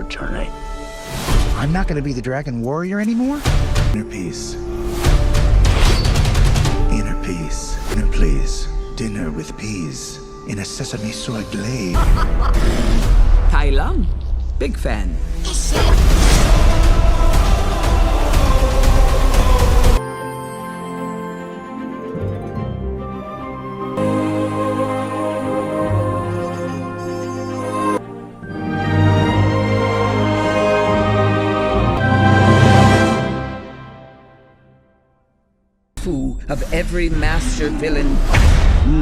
tonight. I'm not gonna be the Dragon Warrior anymore? Inner peace. Inner peace. Inner please. Dinner with peas. In a sesame soy glade. Tai Lang. Big fan. Of every master villain,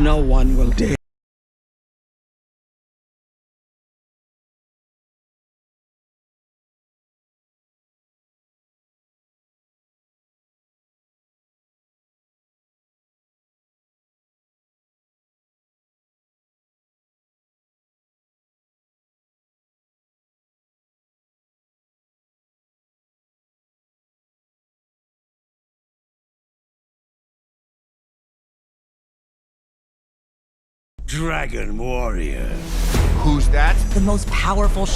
no one will dare. Dragon Warrior. Who's that? The most powerful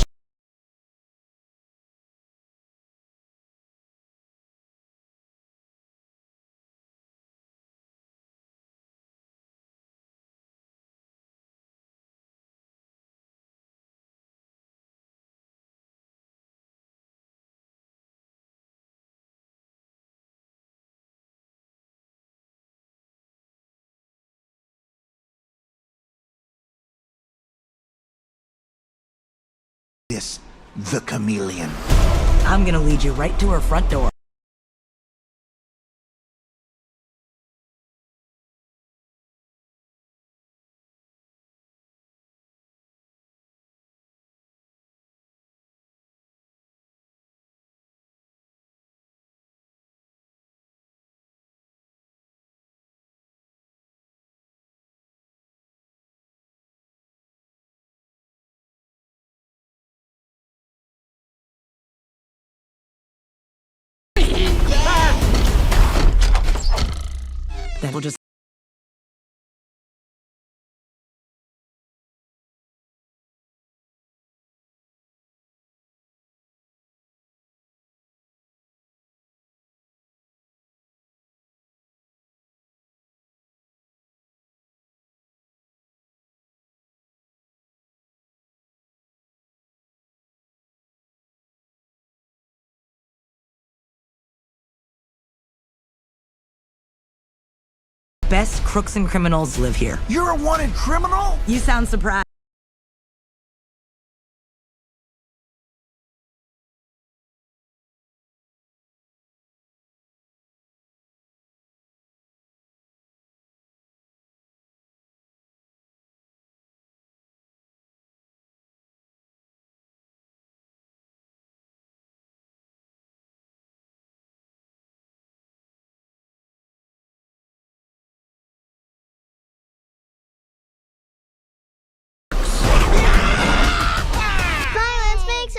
This, the chameleon. I'm gonna lead you right to her front door. Then we'll just best crooks and criminals live here. You're a wanted criminal? You sound surprised.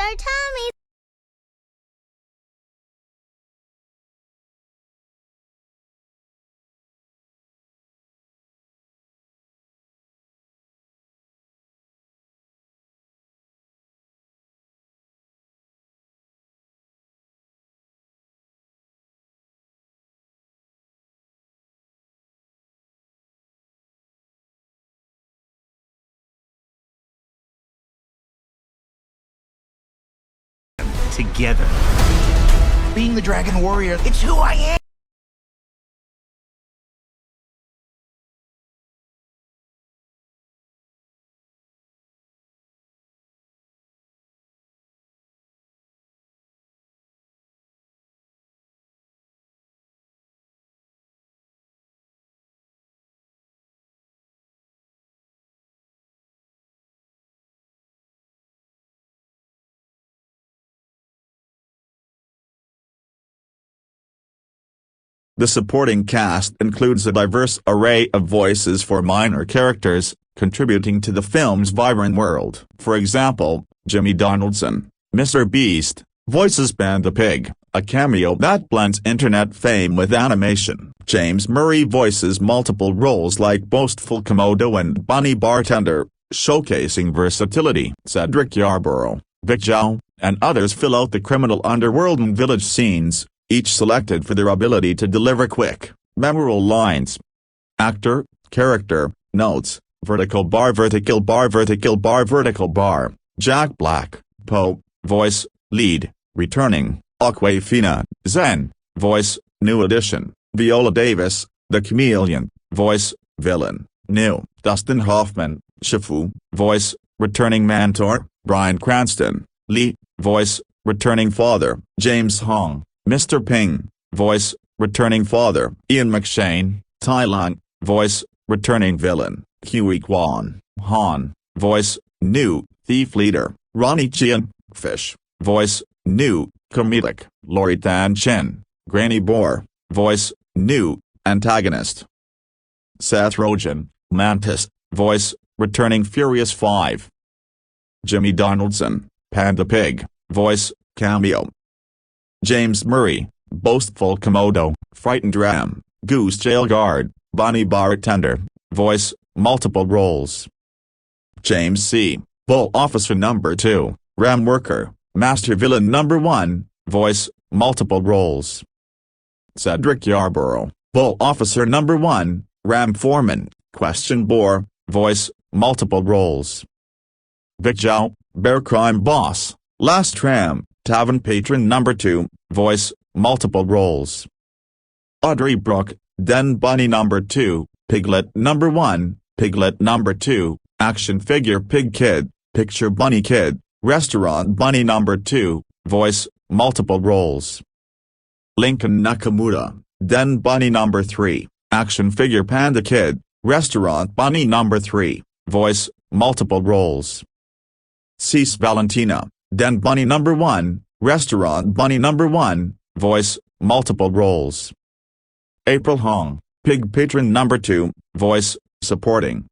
Our tummies. Together. Being the Dragon Warrior, it's who I am! The supporting cast includes a diverse array of voices for minor characters, contributing to the film's vibrant world. For example, Jimmy Donaldson, MrBeast, voices Panda Pig, a cameo that blends internet fame with animation. James Murray voices multiple roles like Boastful Komodo and Bunny Bartender, showcasing versatility. Cedric Yarborough, Vic Zhao, and others fill out the criminal underworld and village scenes, each selected for their ability to deliver quick, memorable lines. Actor, character, notes, vertical bar vertical bar vertical bar vertical bar, Jack Black, Poe, voice, lead, returning, Awkwafina, Zen, voice, new addition, Viola Davis, The Chameleon, voice, villain, new, Dustin Hoffman, Shifu, voice, returning mentor, Bryan Cranston, Lee, voice, returning father, James Hong, Mr. Ping, voice, returning father, Ian McShane, Tai Lung, voice, returning villain, Huey Kwan, Han, voice, new, thief leader, Ronnie Chian, Fish, voice, new, comedic, Lori Tan Chen, Granny Boar, voice, new, antagonist. Seth Rogen, Mantis, voice, returning Furious 5. Jimmy Donaldson, Panda Pig, voice, cameo. James Murray, Boastful Komodo, Frightened Ram, Goose Jail Guard, Bonnie Bartender, voice, multiple roles. James C., Bull Officer Number 2, Ram Worker, Master Villain Number 1, voice, multiple roles. Cedric Yarborough, Bull Officer Number 1, Ram Foreman, Question Bore, voice, multiple roles. Vic Zhao, Bear Crime Boss, Last Ram, Tavern Patron Number 2, voice, multiple roles. Audrey Brooke, Den Bunny Number 2, Piglet Number 1, Piglet Number 2, Action Figure Pig Kid, Picture Bunny Kid, Restaurant Bunny Number 2, voice, multiple roles. Lincoln Nakamura, Den Bunny Number 3, Action Figure Panda Kid, Restaurant Bunny Number 3, voice, multiple roles. Cease Valentina, Den Bunny Number 1, Restaurant Bunny Number 1, voice, multiple roles. April Hong, Pig Patron Number 2, voice, supporting.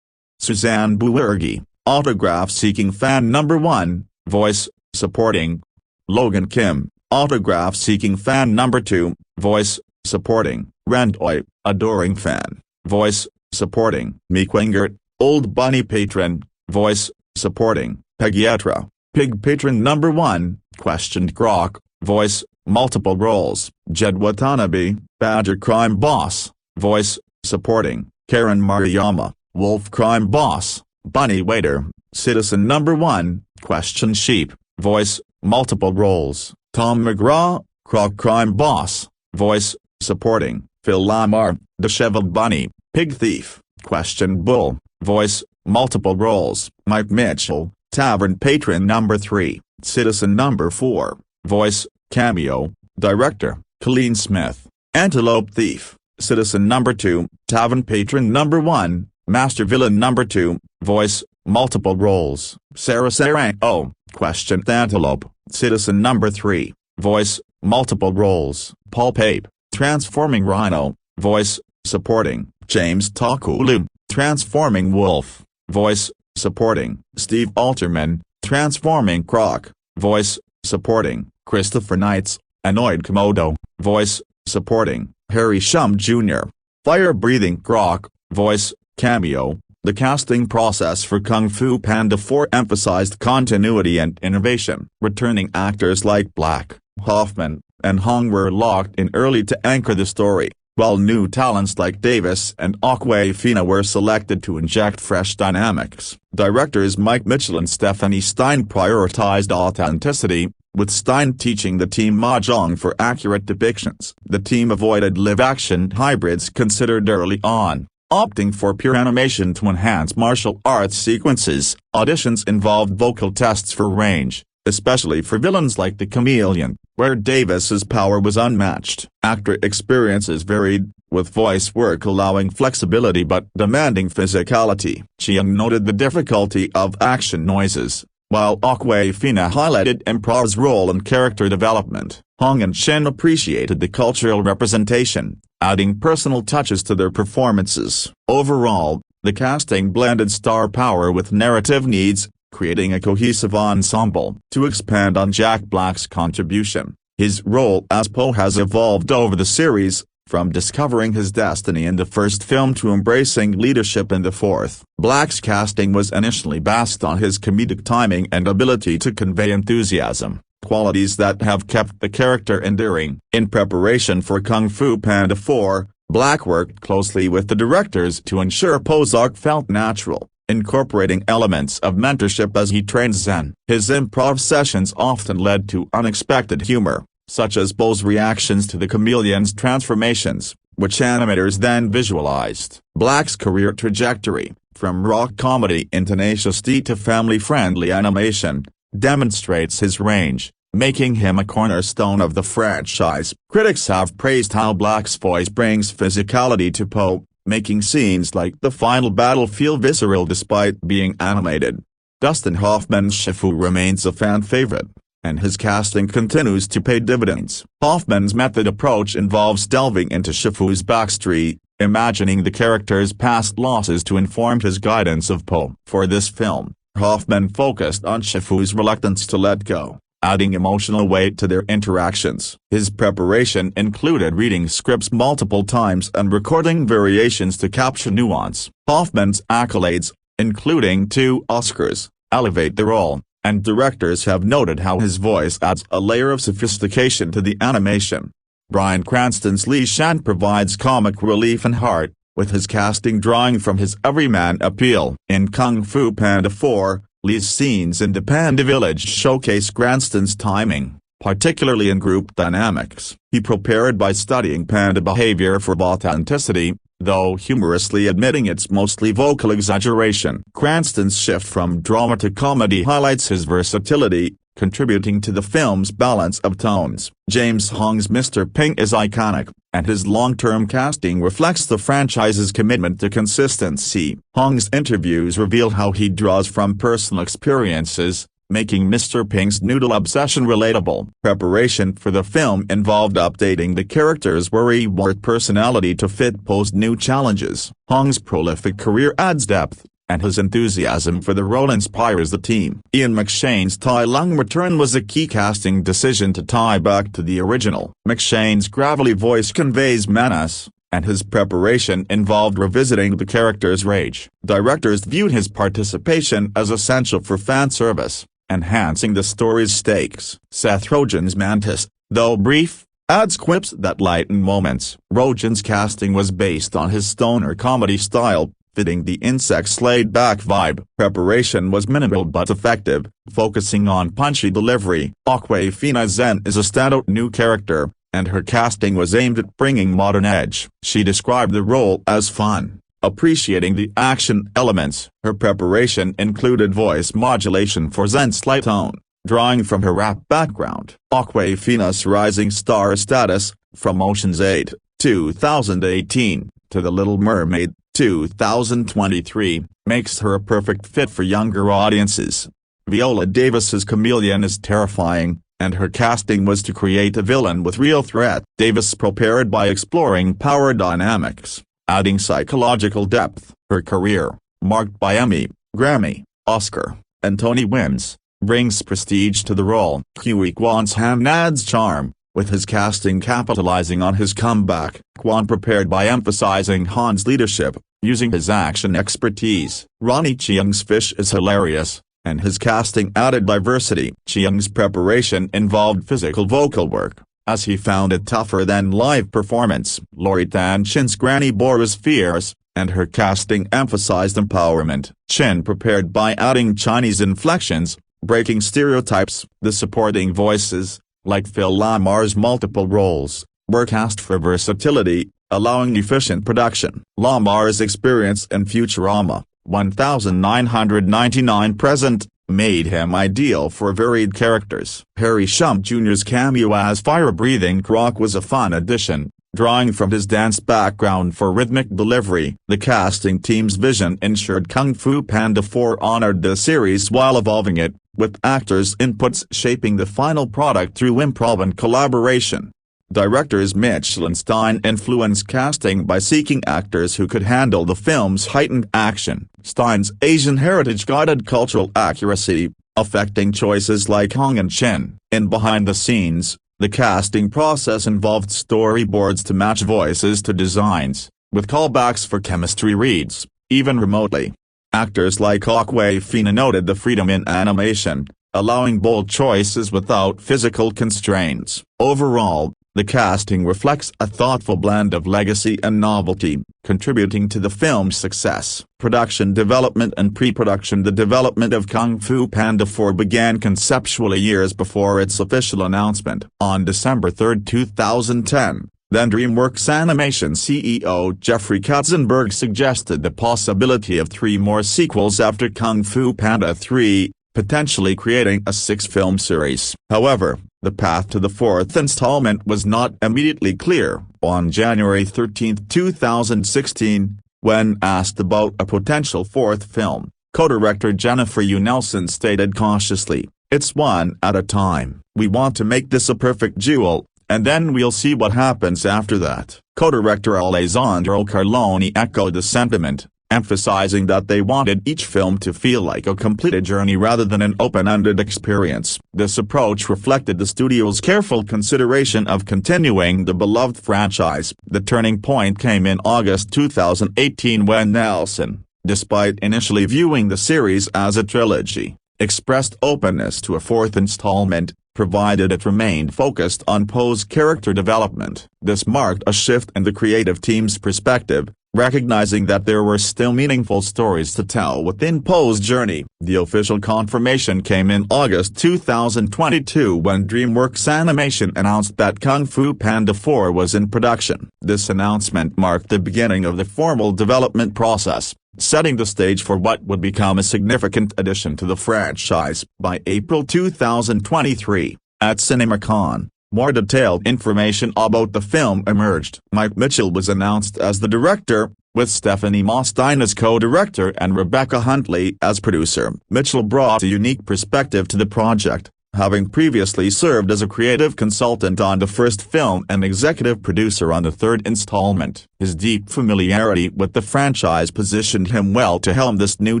Suzanne Buergi, Autograph Seeking Fan Number 1, voice, supporting. Logan Kim, Autograph Seeking Fan Number 2, voice, supporting. Randoi, Adoring Fan, voice, supporting. Meek Wingert, Old Bunny Patron, voice, supporting. Pegietra, Pig Patron Number 1, Questioned Grok, voice, multiple roles. Jed Watanabe, Badger Crime Boss, voice, supporting. Karen Mariyama, Wolf Crime Boss, Bunny Waiter, Citizen Number 1, Question Sheep, voice, multiple roles. Tom McGraw, Croc Crime Boss, voice, supporting. Phil Lamar, Disheveled Bunny, Pig Thief, Question Bull, voice, multiple roles. Mike Mitchell, Tavern Patron Number 3, Citizen Number 4, voice, cameo. Director, Colleen Smith, Antelope Thief, Citizen Number 2, Tavern Patron Number 1, Master Villain Number 2, voice, multiple roles. Sarah Sarango, Questioned Antelope, Citizen Number 3, voice, multiple roles. Paul Pape, Transforming Rhino, voice, supporting. James Takulu, Transforming Wolf, voice, supporting. Steve Alterman, Transforming Croc, voice, supporting. Christopher Knights, Annoyed Komodo, voice, supporting. Harry Shum Jr., Fire-Breathing Croc, voice, cameo. The casting process for Kung Fu Panda 4 emphasized continuity and innovation. Returning actors like Black, Hoffman, and Hong were locked in early to anchor the story, while new talents like Davis and Awkwafina were selected to inject fresh dynamics. Directors Mike Mitchell and Stephanie Stein prioritized authenticity, with Stein teaching the team mahjong for accurate depictions. The team avoided live-action hybrids considered early on, opting for pure animation to enhance martial arts sequences. Auditions involved vocal tests for range, especially for villains like the Chameleon, where Davis's power was unmatched. Actor experiences varied, with voice work allowing flexibility but demanding physicality. Chiang noted the difficulty of action noises, while Awkwafina highlighted improv's role in character development. Hong and Chen appreciated the cultural representation, adding personal touches to their performances. Overall, the casting blended star power with narrative needs, creating a cohesive ensemble. To expand on Jack Black's contribution, his role as Poe has evolved over the series, from discovering his destiny in the first film to embracing leadership in the fourth. Black's casting was initially based on his comedic timing and ability to convey enthusiasm, qualities that have kept the character enduring. In preparation for Kung Fu Panda 4, Black worked closely with the directors to ensure Po's arc felt natural, incorporating elements of mentorship as he trained Zen. His improv sessions often led to unexpected humor, such as Po's reactions to the chameleon's transformations, which animators then visualized. Black's career trajectory, from rock comedy in Tenacious D to family-friendly animation, demonstrates his range, making him a cornerstone of the franchise. Critics have praised how Black's voice brings physicality to Po, making scenes like the final battle feel visceral despite being animated. Dustin Hoffman's Shifu remains a fan favorite, and his casting continues to pay dividends. Hoffman's method approach involves delving into Shifu's backstory, imagining the character's past losses to inform his guidance of Po. For this film, Hoffman focused on Shifu's reluctance to let go, adding emotional weight to their interactions. His preparation included reading scripts multiple times and recording variations to capture nuance. Hoffman's accolades, including 2 Oscars, elevate the role, and directors have noted how his voice adds a layer of sophistication to the animation. Bryan Cranston's Li Shan provides comic relief and heart, with his casting drawing from his everyman appeal. In Kung Fu Panda 4, Li's scenes in the Panda Village showcase Cranston's timing, particularly in group dynamics. He prepared by studying panda behavior for authenticity, though humorously admitting it's mostly vocal exaggeration. Cranston's shift from drama to comedy highlights his versatility, contributing to the film's balance of tones. James Hong's Mr. Ping is iconic, and his long-term casting reflects the franchise's commitment to consistency. Hong's interviews reveal how he draws from personal experiences, making Mr. Ping's noodle obsession relatable. Preparation for the film involved updating the character's worrywart personality to fit Po's new challenges. Hong's prolific career adds depth, and his enthusiasm for the role inspires the team. Ian McShane's Tai Lung return was a key casting decision to tie back to the original. McShane's gravelly voice conveys menace, and his preparation involved revisiting the character's rage. Directors viewed his participation as essential for fan service, enhancing the story's stakes. Seth Rogen's Mantis, though brief, adds quips that lighten moments. Rogen's casting was based on his stoner comedy style, fitting the insect's laid-back vibe. Preparation was minimal but effective, focusing on punchy delivery. Awkwafina Zen is a standout new character, and her casting was aimed at bringing modern edge. She described the role as fun, appreciating the action elements. Her preparation included voice modulation for Zen's slight tone, drawing from her rap background. Awkwafina's rising star status, from Ocean's 8, 2018, to The Little Mermaid, 2023, makes her a perfect fit for younger audiences. Viola Davis's chameleon is terrifying, and her casting was to create a villain with real threat. Davis prepared by exploring power dynamics, adding psychological depth. Her career, marked by Emmy, Grammy, Oscar, and Tony wins, brings prestige to the role. Huy Quan's Han adds charm, with his casting capitalizing on his comeback. Quan prepared by emphasizing Han's leadership, using his action expertise. Ronnie Chieng's Fish is hilarious, and his casting added diversity. Chieng's preparation involved physical vocal work, as he found it tougher than live performance. Lori Tan Chin's Granny Boar is fierce, and her casting emphasized empowerment. Chin prepared by adding Chinese inflections, breaking stereotypes. The supporting voices, like Phil Lamar's multiple roles, were cast for versatility, allowing efficient production. Lamar's experience in Futurama, 1999 present, made him ideal for varied characters. Harry Shump Jr.'s cameo as fire-breathing Croc was a fun addition, drawing from his dance background for rhythmic delivery. The casting team's vision ensured Kung Fu Panda 4 honored the series while evolving it, with actors' inputs shaping the final product through improv and collaboration. Directors Michelin Stein influenced casting by seeking actors who could handle the film's heightened action. Stein's Asian heritage guided cultural accuracy, affecting choices like Hong and Chen. In behind the scenes, The casting process involved storyboards to match voices to designs, with callbacks for chemistry reads, even remotely. Actors like Awkwafina noted the freedom in animation, allowing bold choices without physical constraints. Overall, the casting reflects a thoughtful blend of legacy and novelty, contributing to the film's success. Production development and pre-production. The development of Kung Fu Panda 4 began conceptually years before its official announcement. On December 3, 2010, then DreamWorks Animation CEO Jeffrey Katzenberg suggested the possibility of 3 more sequels after Kung Fu Panda 3, potentially creating a 6-film series. However, the path to the 4th installment was not immediately clear. On January 13, 2016, when asked about a potential 4th film, co-director Jennifer Yu Nelson stated cautiously, "It's one at a time. We want to make this a perfect jewel, and then we'll see what happens after that." Co-director Alessandro Carloni echoed the sentiment, emphasizing that they wanted each film to feel like a completed journey rather than an open-ended experience. This approach reflected the studio's careful consideration of continuing the beloved franchise. The turning point came in August 2018 when Nelson, despite initially viewing the series as a trilogy, expressed openness to a 4th installment, provided it remained focused on Poe's character development. This marked a shift in the creative team's perspective, recognizing that there were still meaningful stories to tell within Poe's journey. The official confirmation came in August 2022 when DreamWorks Animation announced that Kung Fu Panda 4 was in production. This announcement marked the beginning of the formal development process, setting the stage for what would become a significant addition to the franchise. By April 2023, at CinemaCon, more detailed information about the film emerged. Mike Mitchell was announced as the director, with Stephanie Mostine as co-director and Rebecca Huntley as producer. Mitchell brought a unique perspective to the project, having previously served as a creative consultant on the first film and executive producer on the 3rd installment. His deep familiarity with the franchise positioned him well to helm this new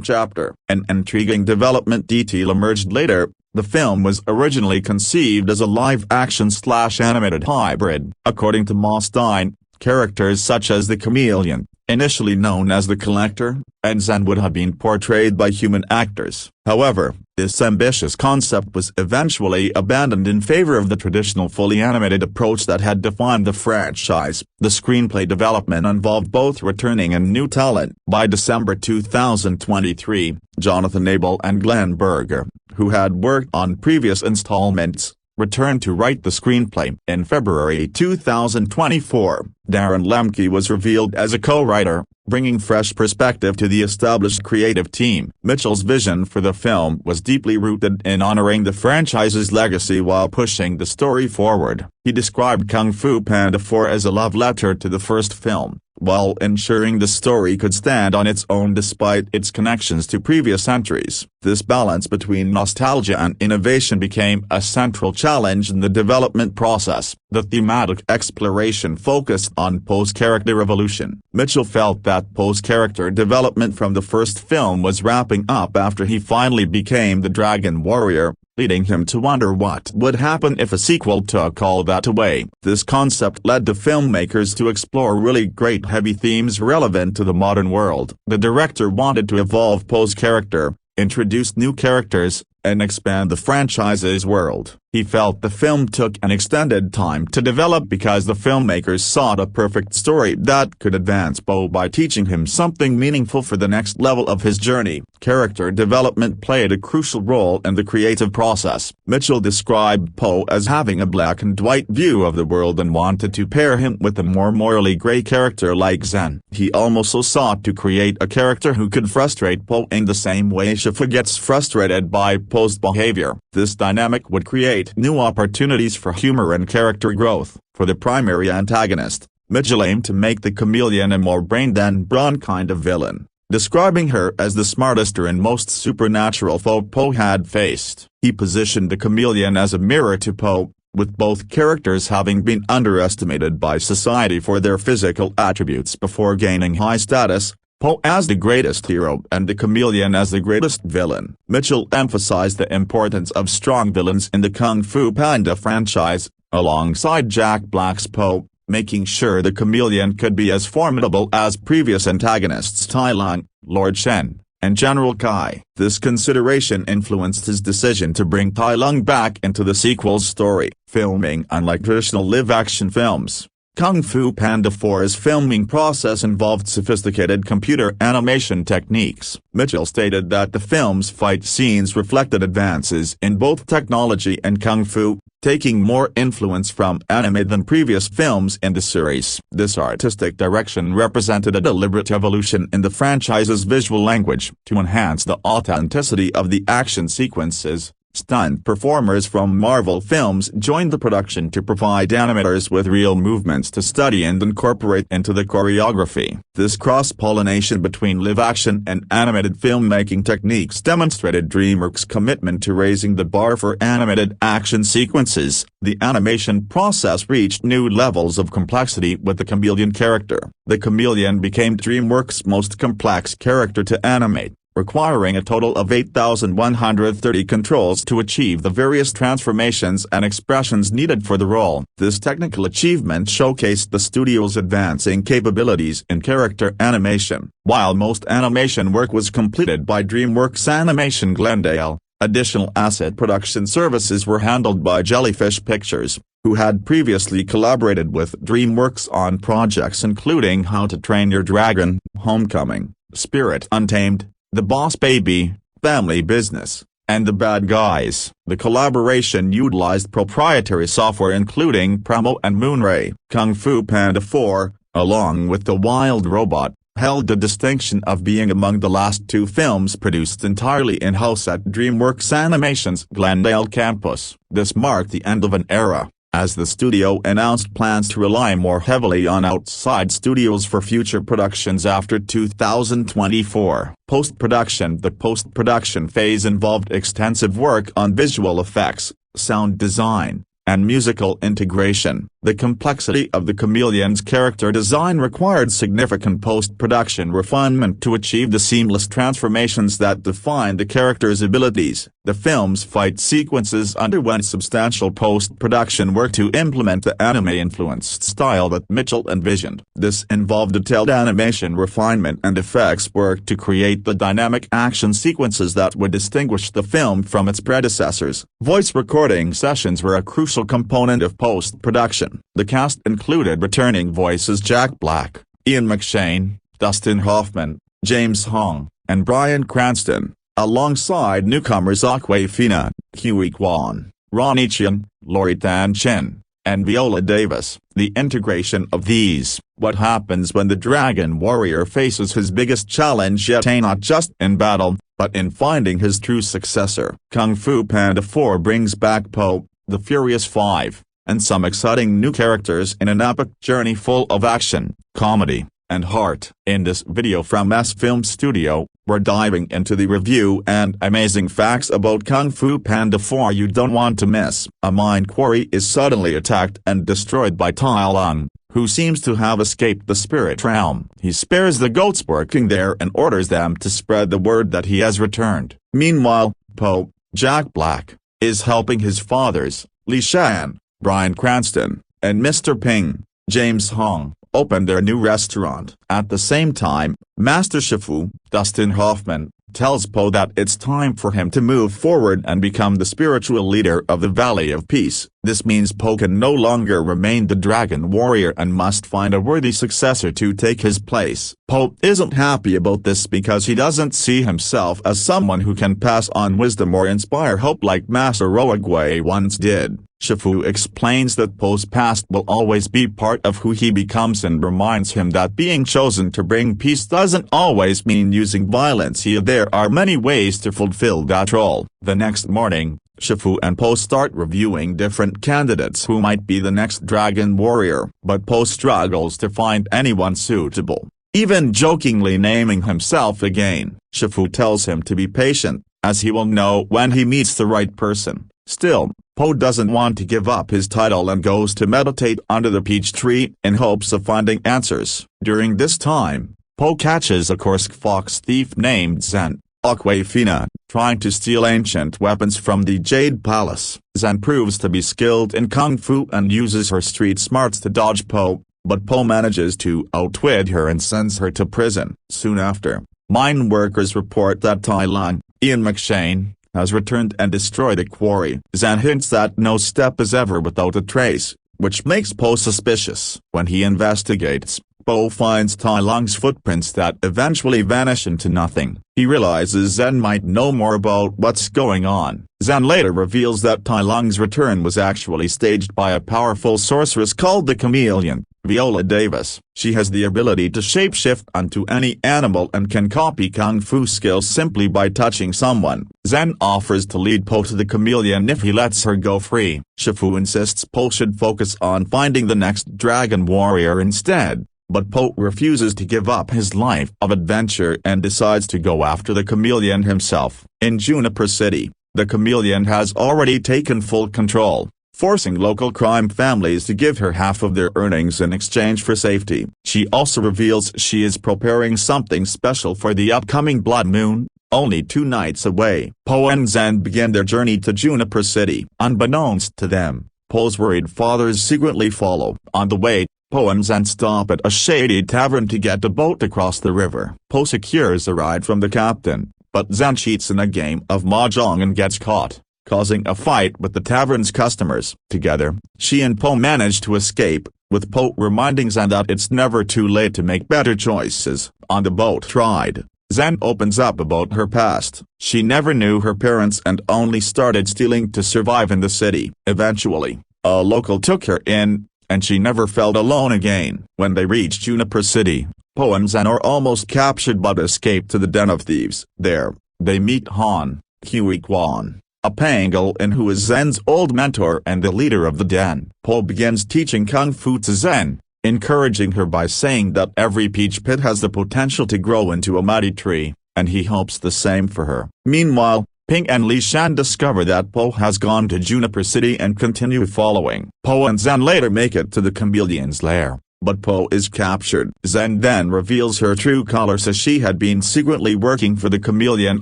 chapter. An intriguing development detail emerged later. The film was originally conceived as a live-action/animated hybrid. According to Mostine, characters such as the Chameleon, initially known as the Collector, and Zen would have been portrayed by human actors. However, this ambitious concept was eventually abandoned in favor of the traditional fully animated approach that had defined the franchise. The screenplay development involved both returning and new talent. By December 2023, Jonathan Abel and Glenn Berger, who had worked on previous installments, returned to write the screenplay. In February 2024, Darren Lemke was revealed as a co-writer, bringing fresh perspective to the established creative team. Mitchell's vision for the film was deeply rooted in honoring the franchise's legacy while pushing the story forward. He described Kung Fu Panda 4 as a love letter to the first film, while ensuring the story could stand on its own despite its connections to previous entries. This balance between nostalgia and innovation became a central challenge in the development process. The thematic exploration focused on Poe's character evolution. Mitchell felt that Poe's character development from the first film was wrapping up after he finally became the Dragon Warrior, leading him to wonder what would happen if a sequel took all that away. This concept led to filmmakers to explore really great heavy themes relevant to the modern world. The director wanted to evolve Poe's character, introduce new characters, and expand the franchise's world. He felt the film took an extended time to develop because the filmmakers sought a perfect story that could advance Poe by teaching him something meaningful for the next level of his journey. Character development played a crucial role in the creative process. Mitchell described Poe as having a black and white view of the world and wanted to pair him with a more morally gray character like Zen. He also sought to create a character who could frustrate Poe in the same way Shifu gets frustrated by Poe's behavior. This dynamic would create new opportunities for humor and character growth. For the primary antagonist, Mitchell aimed to make the Chameleon a more brain-than-brawn kind of villain, describing her as the smartest and most supernatural foe Poe had faced. He positioned the Chameleon as a mirror to Poe, with both characters having been underestimated by society for their physical attributes before gaining high status, Poe as the greatest hero and the Chameleon as the greatest villain. Mitchell emphasized the importance of strong villains in the Kung Fu Panda franchise, alongside Jack Black's Po, making sure the chameleon could be as formidable as previous antagonists Tai Lung, Lord Shen, and General Kai. This consideration influenced his decision to bring Tai Lung back into the sequel's story, filming unlike traditional live-action films. Kung Fu Panda 4's filming process involved sophisticated computer animation techniques. Mitchell stated that the film's fight scenes reflected advances in both technology and kung fu, taking more influence from anime than previous films in the series. This artistic direction represented a deliberate evolution in the franchise's visual language. To enhance the authenticity of the action sequences, stunt performers from Marvel films joined the production to provide animators with real movements to study and incorporate into the choreography. This cross-pollination between live-action and animated filmmaking techniques demonstrated DreamWorks' commitment to raising the bar for animated action sequences. The animation process reached new levels of complexity with the chameleon character. The chameleon became DreamWorks' most complex character to animate, requiring a total of 8,130 controls to achieve the various transformations and expressions needed for the role. This technical achievement showcased the studio's advancing capabilities in character animation. While most animation work was completed by DreamWorks Animation Glendale, additional asset production services were handled by Jellyfish Pictures, who had previously collaborated with DreamWorks on projects including How to Train Your Dragon, Homecoming, Spirit Untamed, The Boss Baby, Family Business, and The Bad Guys. The collaboration utilized proprietary software including Pramo and Moonray. Kung Fu Panda 4, along with The Wild Robot, held the distinction of being among the last two films produced entirely in-house at DreamWorks Animation's Glendale campus. This marked the end of an era, as the studio announced plans to rely more heavily on outside studios for future productions after 2024. Post-production. The post-production phase involved extensive work on visual effects, sound design, and musical integration. The complexity of the chameleon's character design required significant post-production refinement to achieve the seamless transformations that define the character's abilities. The film's fight sequences underwent substantial post-production work to implement the anime-influenced style that Mitchell envisioned. This involved detailed animation refinement and effects work to create the dynamic action sequences that would distinguish the film from its predecessors. Voice recording sessions were a crucial component of post-production. The cast included returning voices Jack Black, Ian McShane, Dustin Hoffman, James Hong, and Bryan Cranston, alongside newcomers Awkwafina, Kiwi Kwan, Ronnie Chiang, Lori Tan Chen, and Viola Davis. The integration of these. What happens when the Dragon Warrior faces his biggest challenge yet, not just in battle, but in finding his true successor. Kung Fu Panda 4 brings back Po, the Furious Five, and some exciting new characters in an epic journey full of action, comedy, and heart. In this video from S Film Studio, we're diving into the review and amazing facts about Kung Fu Panda 4 you don't want to miss. A mine quarry is suddenly attacked and destroyed by Tai Lung, who seems to have escaped the spirit realm. He spares the goats working there and orders them to spread the word that he has returned. Meanwhile, Po, Jack Black, is helping his fathers, Li Shan, Bryan Cranston, and Mr. Ping, James Hong, open their new restaurant. At the same time, Master Shifu, Dustin Hoffman, tells Po that it's time for him to move forward and become the spiritual leader of the Valley of Peace. This means Po can no longer remain the Dragon Warrior and must find a worthy successor to take his place. Po isn't happy about this because he doesn't see himself as someone who can pass on wisdom or inspire hope like Master Roagwe once did. Shifu explains that Po's past will always be part of who he becomes and reminds him that being chosen to bring peace doesn't always mean using violence. There are many ways to fulfill that role. The next morning, Shifu and Po start reviewing different candidates who might be the next Dragon Warrior, but Po struggles to find anyone suitable, even jokingly naming himself again. Shifu tells him to be patient, as he will know when he meets the right person. Still, Po doesn't want to give up his title and goes to meditate under the peach tree in hopes of finding answers. During this time, Po catches a Kursk fox thief named Zen, Awkwafina, trying to steal ancient weapons from the Jade Palace. Zen proves to be skilled in Kung Fu and uses her street smarts to dodge Po, but Po manages to outwit her and sends her to prison. Soon after, mine workers report that Tai Lung, Ian McShane, has returned and destroyed the quarry. Zen hints that no step is ever without a trace, which makes Po suspicious. When he investigates, Po finds Tai Lung's footprints that eventually vanish into nothing. He realizes Zen might know more about what's going on. Zen later reveals that Tai Lung's return was actually staged by a powerful sorceress called the Chameleon, Viola Davis. She has the ability to shapeshift onto any animal and can copy Kung Fu skills simply by touching someone. Zen offers to lead Po to the Chameleon if he lets her go free. Shifu insists Po should focus on finding the next dragon warrior instead, but Po refuses to give up his life of adventure and decides to go after the Chameleon himself. In Juniper City, the Chameleon has already taken full control, forcing local crime families to give her half of their earnings in exchange for safety. She also reveals she is preparing something special for the upcoming Blood Moon, only 2 nights away. Po and Zen begin their journey to Juniper City. Unbeknownst to them, Po's worried fathers secretly follow. On the way, Po and Zen stop at a shady tavern to get a boat across the river. Po secures a ride from the captain, but Zen cheats in a game of mahjong and gets caught, causing a fight with the tavern's customers. Together, she and Po manage to escape, with Po reminding Zen that it's never too late to make better choices. On the boat ride, Zen opens up about her past. She never knew her parents and only started stealing to survive in the city. Eventually, a local took her in, and she never felt alone again. When they reach Juniper City, Po and Zen are almost captured but escape to the den of thieves. There, they meet Han, Hui Quan, a pangolin who is Zen's old mentor and the leader of the den. Po begins teaching Kung Fu to Zen, encouraging her by saying that every peach pit has the potential to grow into a mighty tree, and he hopes the same for her. Meanwhile, Ping and Li Shan discover that Po has gone to Juniper City and continue following. Po and Zen later make it to the Chameleon's lair, but Po is captured. Zen then reveals her true colors as she had been secretly working for the Chameleon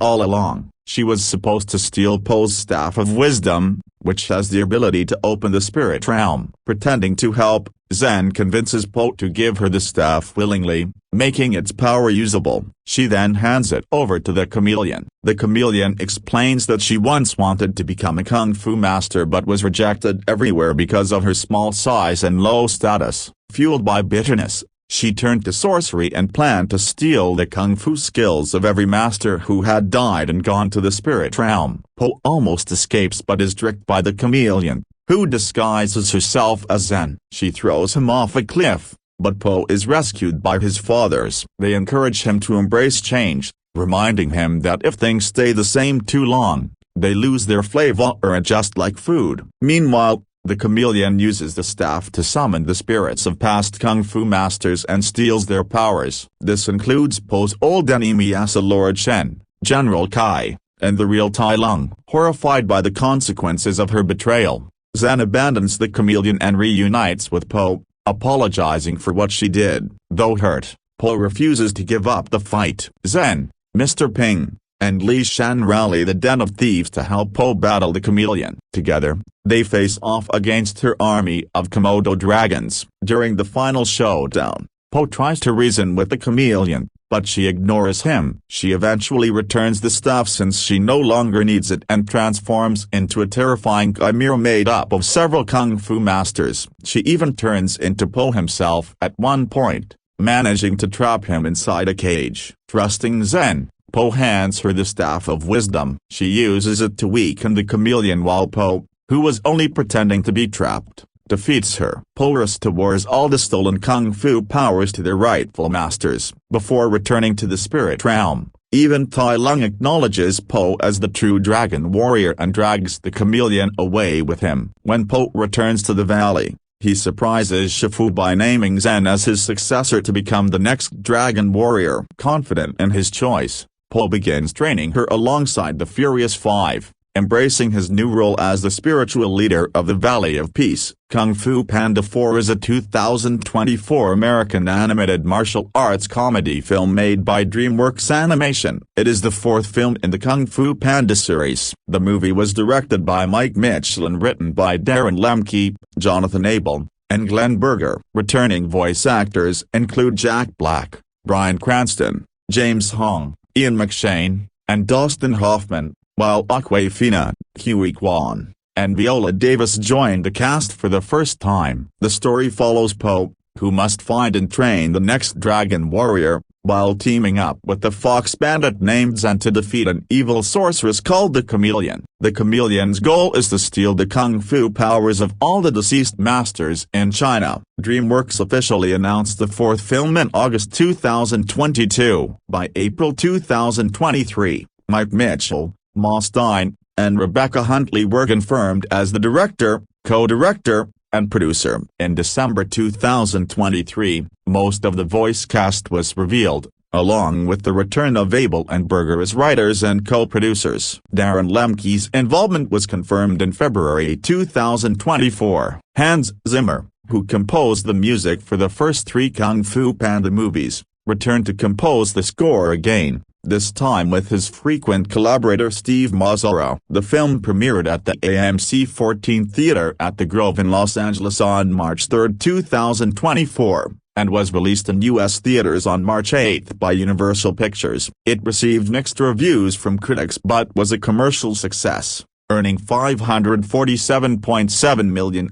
all along. She was supposed to steal Po's Staff of Wisdom, which has the ability to open the spirit realm. Pretending to help, Zen convinces Po to give her the staff willingly, making its power usable. She then hands it over to the Chameleon. The Chameleon explains that she once wanted to become a Kung Fu master but was rejected everywhere because of her small size and low status. Fueled by bitterness, she turned to sorcery and planned to steal the Kung Fu skills of every master who had died and gone to the spirit realm. Po almost escapes but is tricked by the Chameleon, who disguises herself as Zen. She throws him off a cliff, but Po is rescued by his fathers. They encourage him to embrace change, reminding him that if things stay the same too long, they lose their flavor or adjust like food. Meanwhile, the Chameleon uses the staff to summon the spirits of past Kung Fu masters and steals their powers. This includes Po's old enemy as Lord Shen, General Kai, and the real Tai Lung. Horrified by the consequences of her betrayal, Zen abandons the Chameleon and reunites with Po, apologizing for what she did. Though hurt, Po refuses to give up the fight. Zen, Mr. Ping, and Li Shan rally the den of thieves to help Po battle the Chameleon. Together, they face off against her army of Komodo dragons. During the final showdown, Po tries to reason with the Chameleon, but she ignores him. She eventually returns the staff since she no longer needs it and transforms into a terrifying chimera made up of several Kung Fu masters. She even turns into Po himself at one point, managing to trap him inside a cage. Trusting Zen, Po hands her the Staff of Wisdom. She uses it to weaken the Chameleon while Po, who was only pretending to be trapped, defeats her. Po restores all the stolen Kung Fu powers to their rightful masters. Before returning to the spirit realm, even Tai Lung acknowledges Po as the true dragon warrior and drags the Chameleon away with him. When Po returns to the valley, he surprises Shifu by naming Zen as his successor to become the next dragon warrior. Confident in his choice, Po begins training her alongside the Furious Five, embracing his new role as the spiritual leader of the Valley of Peace. Kung Fu Panda 4 is a 2024 American animated martial arts comedy film made by DreamWorks Animation. It is the fourth film in the Kung Fu Panda series. The movie was directed by Mike Mitchell and written by Darren Lemke, Jonathan Abel, and Glenn Berger. Returning voice actors include Jack Black, Bryan Cranston, James Hong, Ian McShane, and Dustin Hoffman, while Awkwafina, Huey Kwan, and Viola Davis joined the cast for the first time. The story follows Po, who must find and train the next dragon warrior, while teaming up with the fox bandit named Zen to defeat an evil sorceress called the Chameleon. The Chameleon's goal is to steal the kung fu powers of all the deceased masters in China. DreamWorks officially announced the fourth film in August 2022. By April 2023, Mike Mitchell, Ma Stein, and Rebecca Huntley were confirmed as the director, co-director, and producer. In December 2023, most of the voice cast was revealed, along with the return of Abel and Berger as writers and co-producers. Darren Lemke's involvement was confirmed in February 2024. Hans Zimmer, who composed the music for the first three Kung Fu Panda movies, returned to compose the score again, this time with his frequent collaborator Steve Mazzara. The film premiered at the AMC 14 Theater at the Grove in Los Angeles on March 3, 2024, and was released in U.S. theaters on March 8 by Universal Pictures. It received mixed reviews from critics but was a commercial success, earning $547.7 million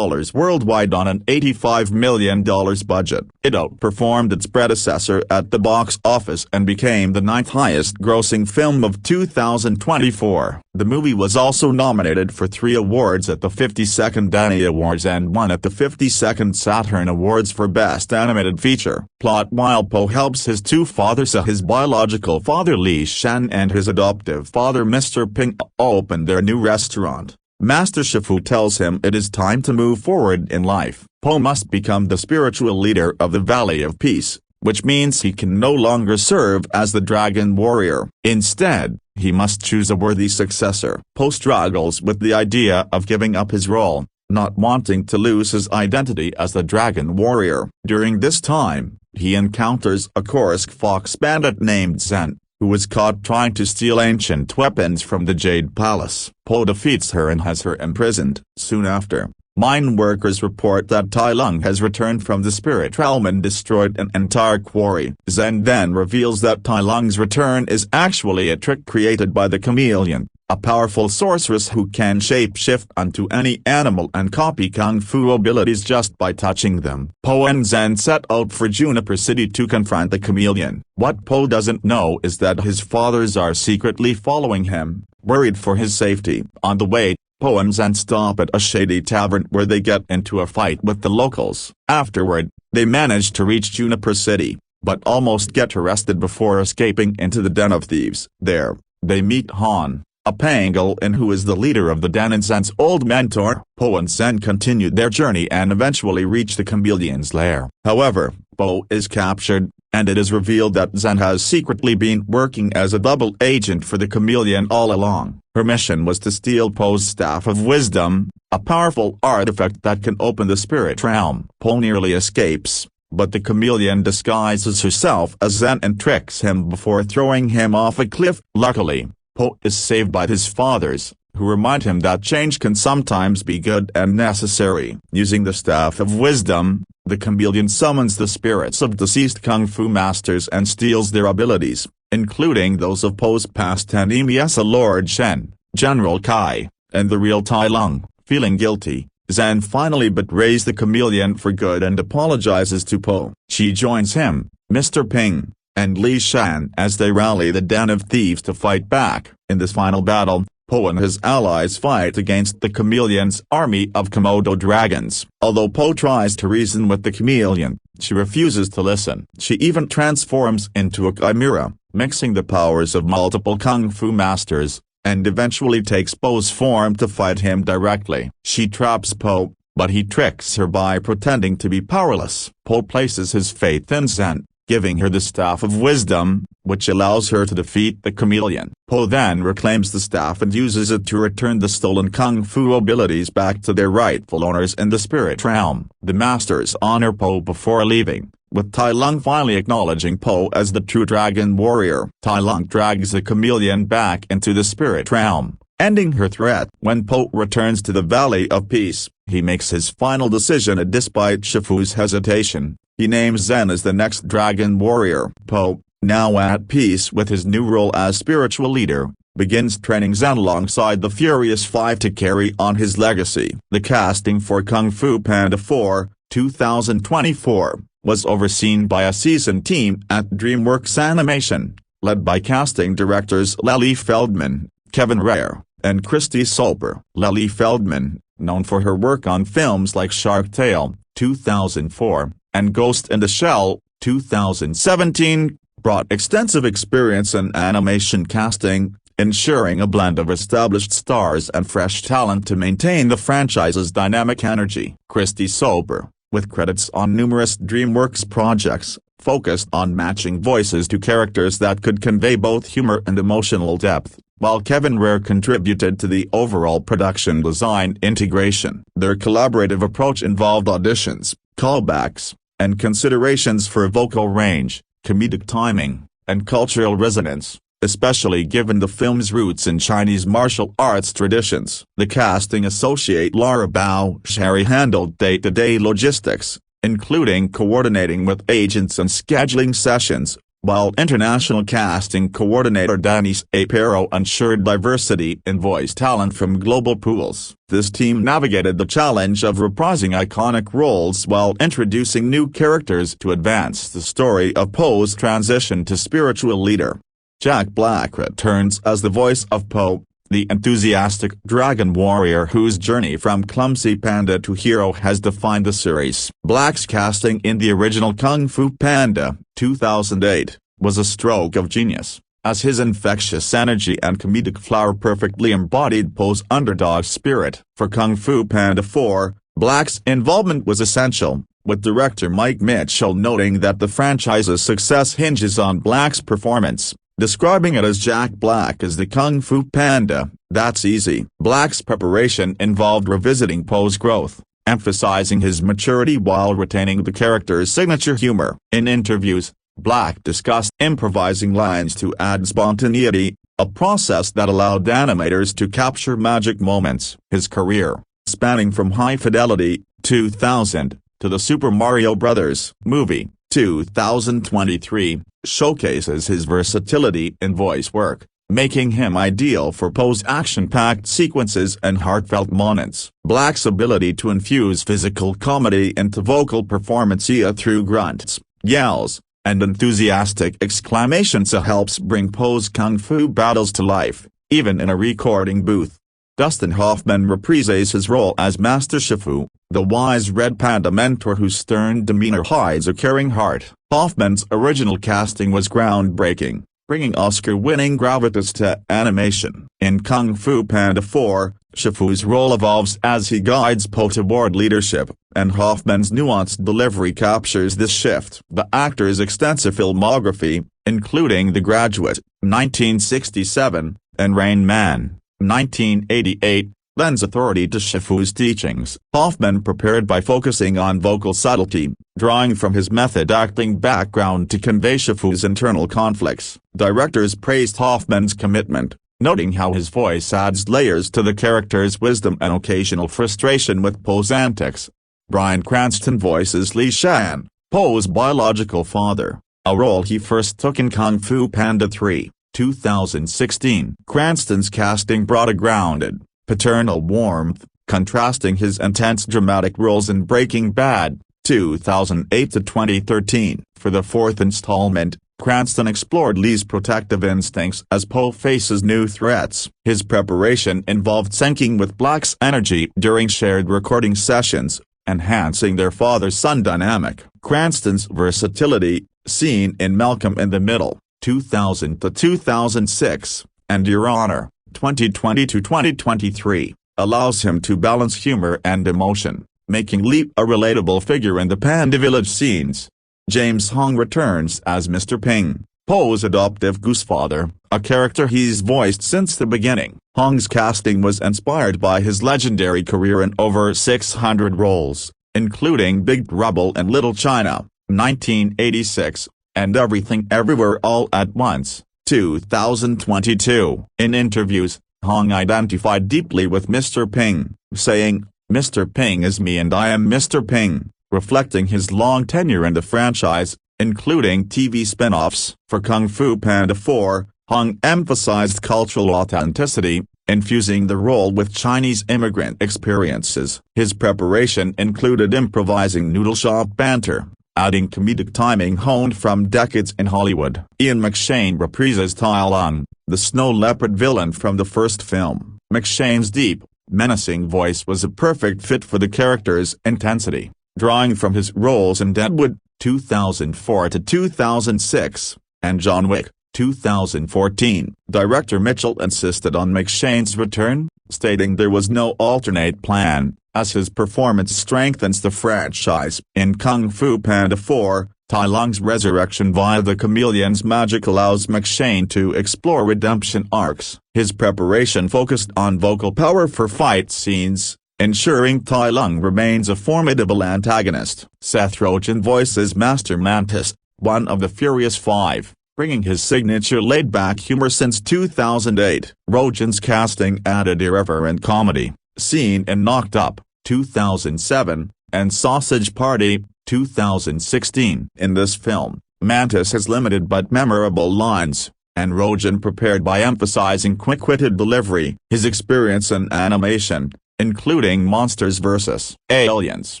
worldwide on an $85 million budget. It outperformed its predecessor at the box office and became the ninth highest-grossing film of 2024. The movie was also nominated for 3 awards at the 52nd Annie Awards and 1 at the 52nd Saturn Awards for Best Animated Feature. Plot: while Po helps his two fathers, his biological father Li Shan and his adoptive father Mr. Ping, open their new restaurant, Master Shifu tells him it is time to move forward in life. Po must become the spiritual leader of the Valley of Peace, which means he can no longer serve as the Dragon Warrior. Instead, he must choose a worthy successor. Po struggles with the idea of giving up his role, not wanting to lose his identity as the Dragon Warrior. During this time, he encounters a Kursk fox bandit named Zen, who was caught trying to steal ancient weapons from the Jade Palace. Po defeats her and has her imprisoned. Soon after, mine workers report that Tai Lung has returned from the spirit realm and destroyed an entire quarry. Zen then reveals that Tai Lung's return is actually a trick created by the Chameleon, a powerful sorceress who can shape-shift onto any animal and copy kung fu abilities just by touching them. Po and Zen set out for Juniper City to confront the Chameleon. What Po doesn't know is that his fathers are secretly following him, worried for his safety. On the way, Po and Zen stop at a shady tavern where they get into a fight with the locals. Afterward, they manage to reach Juniper City, but almost get arrested before escaping into the den of thieves. There, they meet Han, a pangolin who is the leader of the den and Zen's old mentor. Po and Zen continue their journey and eventually reach the Chameleon's lair. However, Po is captured, and it is revealed that Zen has secretly been working as a double agent for the Chameleon all along. Her mission was to steal Po's Staff of Wisdom, a powerful artifact that can open the spirit realm. Po nearly escapes, but the Chameleon disguises herself as Zen and tricks him before throwing him off a cliff. Luckily, Po is saved by his fathers, who remind him that change can sometimes be good and necessary. Using the Staff of Wisdom, the Chameleon summons the spirits of deceased kung fu masters and steals their abilities, including those of Po's past enemies Lord Shen, General Kai, and the real Tai Lung. Feeling guilty, Zen finally betrays the Chameleon for good and apologizes to Po. She joins him, Mr. Ping, and Li Shan as they rally the den of thieves to fight back. In this final battle, Po and his allies fight against the Chameleon's army of Komodo dragons. Although Po tries to reason with the Chameleon, she refuses to listen. She even transforms into a chimera, mixing the powers of multiple kung fu masters, and eventually takes Po's form to fight him directly. She traps Po, but he tricks her by pretending to be powerless. Po places his faith in Zen, giving her the Staff of Wisdom, which allows her to defeat the chameleon. Po then reclaims the staff and uses it to return the stolen kung fu abilities back to their rightful owners in the spirit realm. The masters honor Po before leaving, with Tai Lung finally acknowledging Po as the true dragon warrior. Tai Lung drags the chameleon back into the spirit realm, ending her threat. When Po returns to the Valley of Peace, he makes his final decision, and despite Shifu's hesitation, he names Zen as the next dragon warrior. Po, now at peace with his new role as spiritual leader, begins training Zen alongside the Furious Five to carry on his legacy. The casting for Kung Fu Panda 4, 2024, was overseen by a seasoned team at DreamWorks Animation, led by casting directors Lely Feldman, Kevin Rare, and Christy Soper. Lely Feldman, known for her work on films like Shark Tale, 2004, and Ghost in the Shell, 2017, brought extensive experience in animation casting, ensuring a blend of established stars and fresh talent to maintain the franchise's dynamic energy. Christy Soper, with credits on numerous DreamWorks projects, focused on matching voices to characters that could convey both humor and emotional depth, while Kevin Rare contributed to the overall production design integration. Their collaborative approach involved auditions, callbacks, and considerations for vocal range, comedic timing, and cultural resonance, especially given the film's roots in Chinese martial arts traditions. The casting associate Laura Bao Sherry handled day-to-day logistics, including coordinating with agents and scheduling sessions, while international casting coordinator Denise Aparo ensured diversity in voice talent from global pools. This team navigated the challenge of reprising iconic roles while introducing new characters to advance the story of Po's transition to spiritual leader. Jack Black returns as the voice of Po, the enthusiastic dragon warrior whose journey from clumsy panda to hero has defined the series. Black's casting in the original Kung Fu Panda, 2008, was a stroke of genius, as his infectious energy and comedic flair perfectly embodied Po's underdog spirit. For Kung Fu Panda 4, Black's involvement was essential, with director Mike Mitchell noting that the franchise's success hinges on Black's performance, describing it as Jack Black as the Kung Fu Panda. That's easy. Black's preparation involved revisiting Po's growth, emphasizing his maturity while retaining the character's signature humor. In interviews, Black discussed improvising lines to add spontaneity, a process that allowed animators to capture magic moments. His career, spanning from High Fidelity, 2000, to the Super Mario Bros. Movie, 2023, showcases his versatility in voice work, making him ideal for Po's action-packed sequences and heartfelt moments. Black's ability to infuse physical comedy into vocal performance through grunts, yells, and enthusiastic exclamations helps bring Po's kung fu battles to life, even in a recording booth. Dustin Hoffman reprises his role as Master Shifu, the wise red panda mentor whose stern demeanor hides a caring heart. Hoffman's original casting was groundbreaking, bringing Oscar-winning gravitas to animation. In Kung Fu Panda 4, Shifu's role evolves as he guides Po toward leadership, and Hoffman's nuanced delivery captures this shift. The actor's extensive filmography, including The Graduate, 1967, and Rain Man, 1988, lends authority to Shifu's teachings. Hoffman prepared by focusing on vocal subtlety, drawing from his method acting background to convey Shifu's internal conflicts. Directors praised Hoffman's commitment, noting how his voice adds layers to the character's wisdom and occasional frustration with Po's antics. Bryan Cranston voices Li Shan, Po's biological father, a role he first took in Kung Fu Panda 3, 2016. Cranston's casting brought a grounded, paternal warmth, contrasting his intense dramatic roles in Breaking Bad, 2008 to 2013. For the fourth installment, Cranston explored Lee's protective instincts as Po faces new threats. His preparation involved syncing with Black's energy during shared recording sessions, enhancing their father-son dynamic. Cranston's versatility, seen in Malcolm in the Middle, 2000 to 2006, and Your Honor, 2020 to 2023, allows him to balance humor and emotion, making Lee a relatable figure in the Panda Village scenes. James Hong returns as Mr. Ping, Po's adoptive goosefather, a character he's voiced since the beginning. Hong's casting was inspired by his legendary career in over 600 roles, including Big Trouble in Little China, 1986, and Everything Everywhere All at Once, 2022. In interviews, Hong identified deeply with Mr. Ping, saying, "Mr. Ping is me and I am Mr. Ping," reflecting his long tenure in the franchise, including TV spin-offs. For Kung Fu Panda 4, Hong emphasized cultural authenticity, infusing the role with Chinese immigrant experiences. His preparation included improvising noodle shop banter, adding comedic timing honed from decades in Hollywood. Ian McShane reprises Tai Lung, the snow leopard villain from the first film. McShane's deep, menacing voice was a perfect fit for the character's intensity, drawing from his roles in Deadwood, 2004 to 2006, and John Wick, 2014. Director Mitchell insisted on McShane's return, stating there was no alternate plan, as his performance strengthens the franchise. In Kung Fu Panda 4, Tai Lung's resurrection via the chameleon's magic allows McShane to explore redemption arcs. His preparation focused on vocal power for fight scenes, ensuring Tai Lung remains a formidable antagonist. Seth Rogen voices Master Mantis, one of the Furious Five, bringing his signature laid-back humor since 2008. Rogen's casting added irreverent comedy, seen in Knocked Up, 2007, and Sausage Party, 2016. In this film, Mantis has limited but memorable lines, and Rogen prepared by emphasizing quick-witted delivery. His experience in animation, including Monsters vs. Aliens,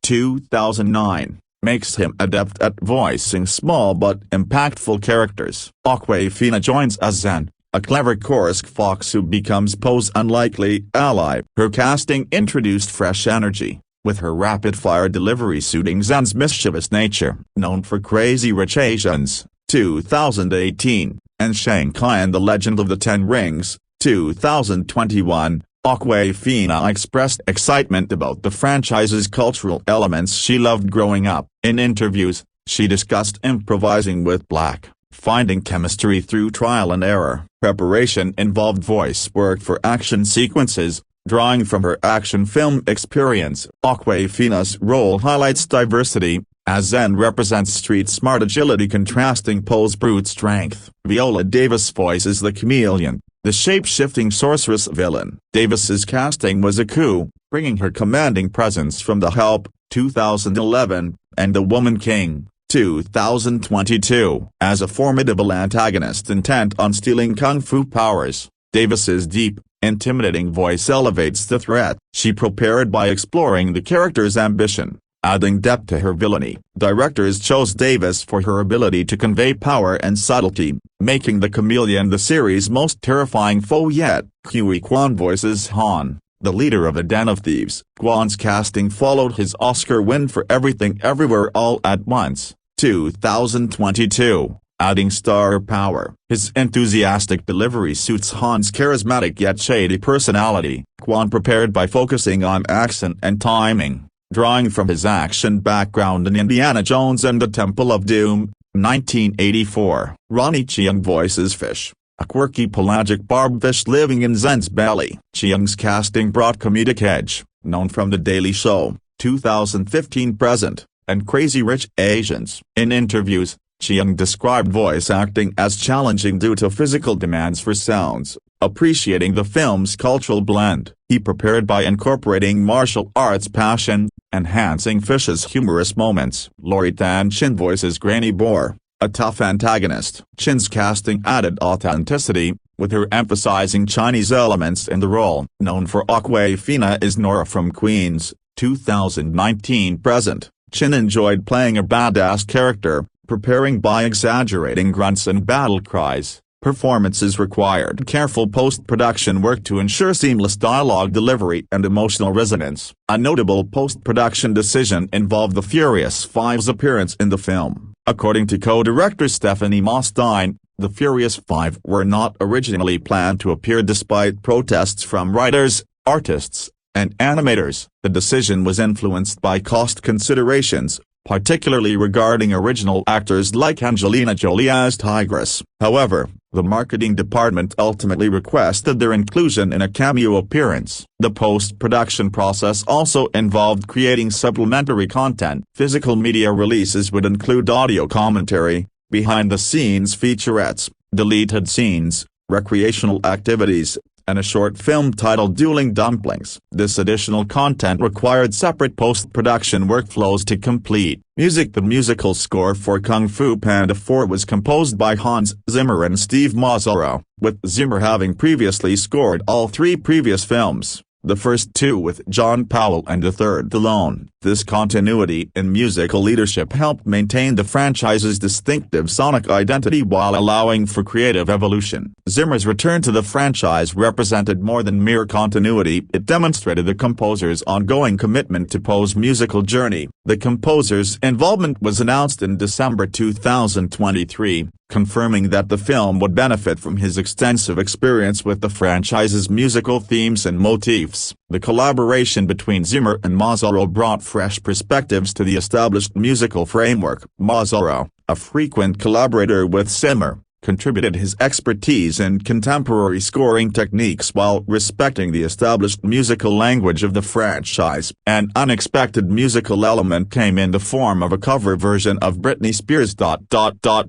2009, makes him adept at voicing small but impactful characters. Awkwafina joins as Zen, a clever Kursk fox who becomes Po's unlikely ally. Her casting introduced fresh energy, with her rapid-fire delivery suiting Zen's mischievous nature. Known for Crazy Rich Asians, 2018, and Shanghai and the Legend of the Ten Rings, 2021, Awkwafina expressed excitement about the franchise's cultural elements she loved growing up. In interviews, she discussed improvising with Black, finding chemistry through trial and error. Preparation involved voice work for action sequences, drawing from her action film experience. Awkwafina's role highlights diversity, as Zen represents street-smart agility contrasting Po's brute strength. Viola Davis voices the chameleon, the shape-shifting sorceress villain. Davis's casting was a coup, bringing her commanding presence from The Help, 2011, and The Woman King, 2022. As a formidable antagonist intent on stealing kung fu powers, Davis's deep, intimidating voice elevates the threat. She prepared by exploring the character's ambition, adding depth to her villainy. Directors chose Davis for her ability to convey power and subtlety, making the chameleon the series' most terrifying foe yet. Huey Kwan voices Han, the leader of a den of thieves. Kwan's casting followed his Oscar win for Everything Everywhere All at Once, 2022, adding star power. His enthusiastic delivery suits Han's charismatic yet shady personality. Kwan prepared by focusing on accent and timing, drawing from his action background in Indiana Jones and the Temple of Doom, 1984. Ronnie Chiang voices Fish, a quirky pelagic barbfish living in Zen's belly. Chiang's casting brought comedic edge, known from The Daily Show, 2015 present, and Crazy Rich Asians. In interviews, Chiang described voice acting as challenging due to physical demands for sounds, appreciating the film's cultural blend. He prepared by incorporating martial arts passion, enhancing Fish's humorous moments. Lori Tan Chin voices Granny Boar, a tough antagonist. Chin's casting added authenticity, with her emphasizing Chinese elements in the role. Known for Awkwafina is Nora from Queens, 2019 present. Chin enjoyed playing a badass character, preparing by exaggerating grunts and battle cries. Performances required careful post-production work to ensure seamless dialogue delivery and emotional resonance. A notable post-production decision involved the Furious Five's appearance in the film. According to co-director Stephanie Mostine, the Furious Five were not originally planned to appear despite protests from writers, artists, and animators. The decision was influenced by cost considerations, particularly regarding original actors like Angelina Jolie as Tigress. However, the marketing department ultimately requested their inclusion in a cameo appearance. The post-production process also involved creating supplementary content. Physical media releases would include audio commentary, behind-the-scenes featurettes, deleted scenes, recreational activities, and a short film titled Dueling Dumplings. This additional content required separate post-production workflows to complete. Music. The musical score for Kung Fu Panda 4 was composed by Hans Zimmer and Steve Mazzaro, with Zimmer having previously scored all 3 previous films, the first 2 with John Powell and the third alone. This continuity in musical leadership helped maintain the franchise's distinctive sonic identity while allowing for creative evolution. Zimmer's return to the franchise represented more than mere continuity. It demonstrated the composer's ongoing commitment to Poe's musical journey. The composer's involvement was announced in December 2023, confirming that the film would benefit from his extensive experience with the franchise's musical themes and motifs. The collaboration between Zimmer and Mazzaro brought fresh perspectives to the established musical framework. Mazzaro, a frequent collaborator with Zimmer, contributed his expertise in contemporary scoring techniques while respecting the established musical language of the franchise. An unexpected musical element came in the form of a cover version of Britney Spears'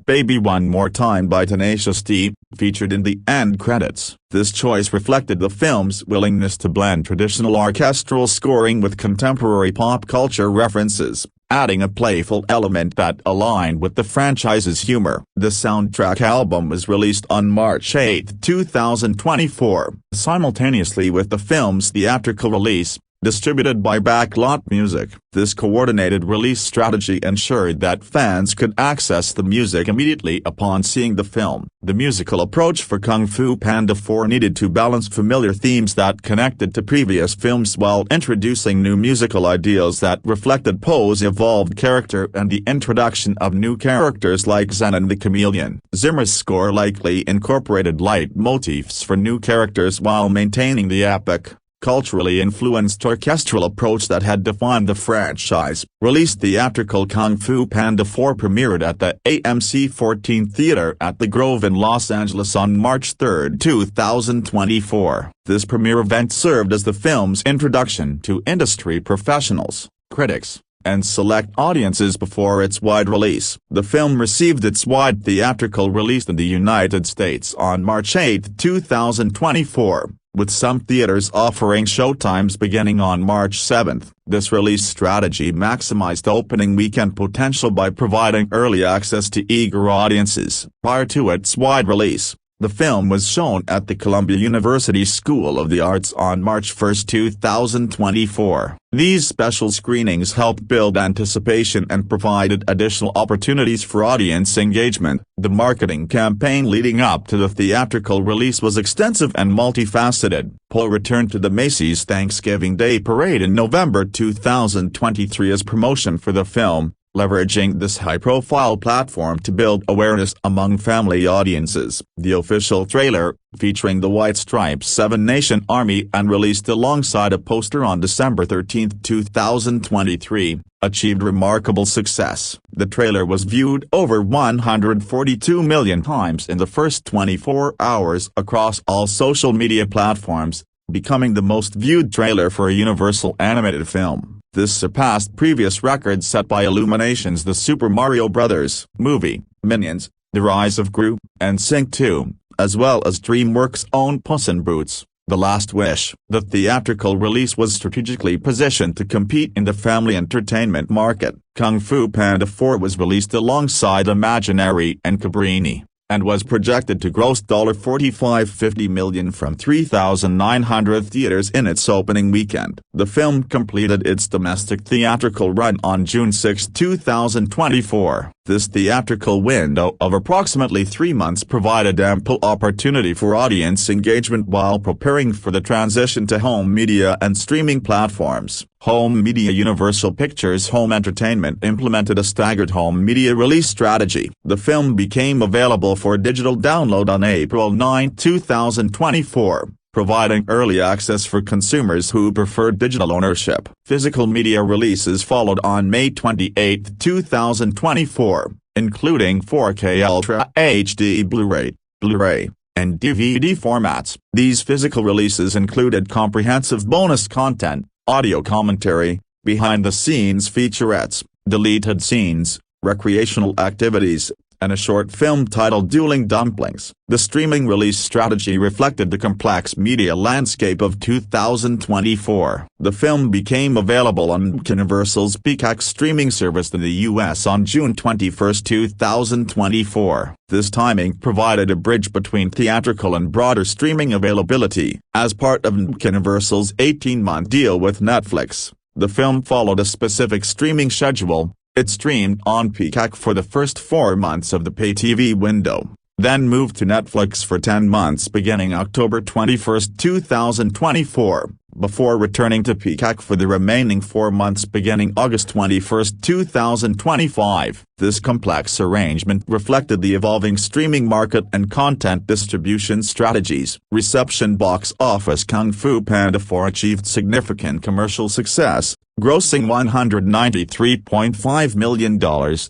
Baby One More Time by Tenacious D, featured in the end credits. This choice reflected the film's willingness to blend traditional orchestral scoring with contemporary pop culture references, adding a playful element that aligned with the franchise's humor. The soundtrack album was released on March 8, 2024, simultaneously with the film's theatrical release, distributed by Backlot Music. This coordinated release strategy ensured that fans could access the music immediately upon seeing the film. The musical approach for Kung Fu Panda 4 needed to balance familiar themes that connected to previous films while introducing new musical ideas that reflected Poe's evolved character and the introduction of new characters like Zen and the Chameleon. Zimmer's score likely incorporated light motifs for new characters while maintaining the epic, culturally influenced orchestral approach that had defined the franchise. Released theatrical Kung Fu Panda 4 premiered at the AMC 14 Theater at the Grove in Los Angeles on March 3, 2024. This premiere event served as the film's introduction to industry professionals, critics, and select audiences before its wide release. The film received its wide theatrical release in the United States on March 8, 2024. With some theaters offering showtimes beginning on March 7. This release strategy maximized opening weekend potential by providing early access to eager audiences. Prior to its wide release, the film was shown at the Columbia University School of the Arts on March 1, 2024. These special screenings helped build anticipation and provided additional opportunities for audience engagement. The marketing campaign leading up to the theatrical release was extensive and multifaceted. Poe returned to the Macy's Thanksgiving Day Parade in November 2023 as promotion for the film, leveraging this high-profile platform to build awareness among family audiences. The official trailer, featuring the White Stripes 7 Nation Army and released alongside a poster on December 13, 2023, achieved remarkable success. The trailer was viewed over 142 million times in the first 24 hours across all social media platforms, becoming the most viewed trailer for a Universal animated film. This surpassed previous records set by Illumination's The Super Mario Bros. Movie, Minions, The Rise of Gru, and Sync 2, as well as DreamWorks' own Puss in Boots: The Last Wish. The theatrical release was strategically positioned to compete in the family entertainment market. Kung Fu Panda 4 was released alongside Imaginary and Cabrini, and was projected to gross $45.50 million from 3,900 theaters in its opening weekend. The film completed its domestic theatrical run on June 6, 2024. This theatrical window of approximately 3 months provided ample opportunity for audience engagement while preparing for the transition to home media and streaming platforms. Home Media Universal Pictures Home Entertainment implemented a staggered home media release strategy. The film became available for digital download on April 9, 2024, providing early access for consumers who prefer digital ownership. Physical media releases followed on May 28, 2024, including 4K Ultra HD Blu-ray, and DVD formats. These physical releases included comprehensive bonus content, audio commentary, behind-the-scenes featurettes, deleted scenes, recreational activities, and a short film titled Dueling Dumplings. The streaming release strategy reflected the complex media landscape of 2024. The film became available on Universal's Peacock streaming service in the U.S. on June 21, 2024. This timing provided a bridge between theatrical and broader streaming availability. As part of Universal's 18-month deal with Netflix, the film followed a specific streaming schedule. It streamed on Peacock for the first 4 months of the pay TV window, then moved to Netflix for 10 months beginning October 21, 2024, before returning to Peacock for the remaining 4 months beginning August 21, 2025. This complex arrangement reflected the evolving streaming market and content distribution strategies. Reception. Box office. Kung Fu Panda 4 achieved significant commercial success, grossing $193.5 million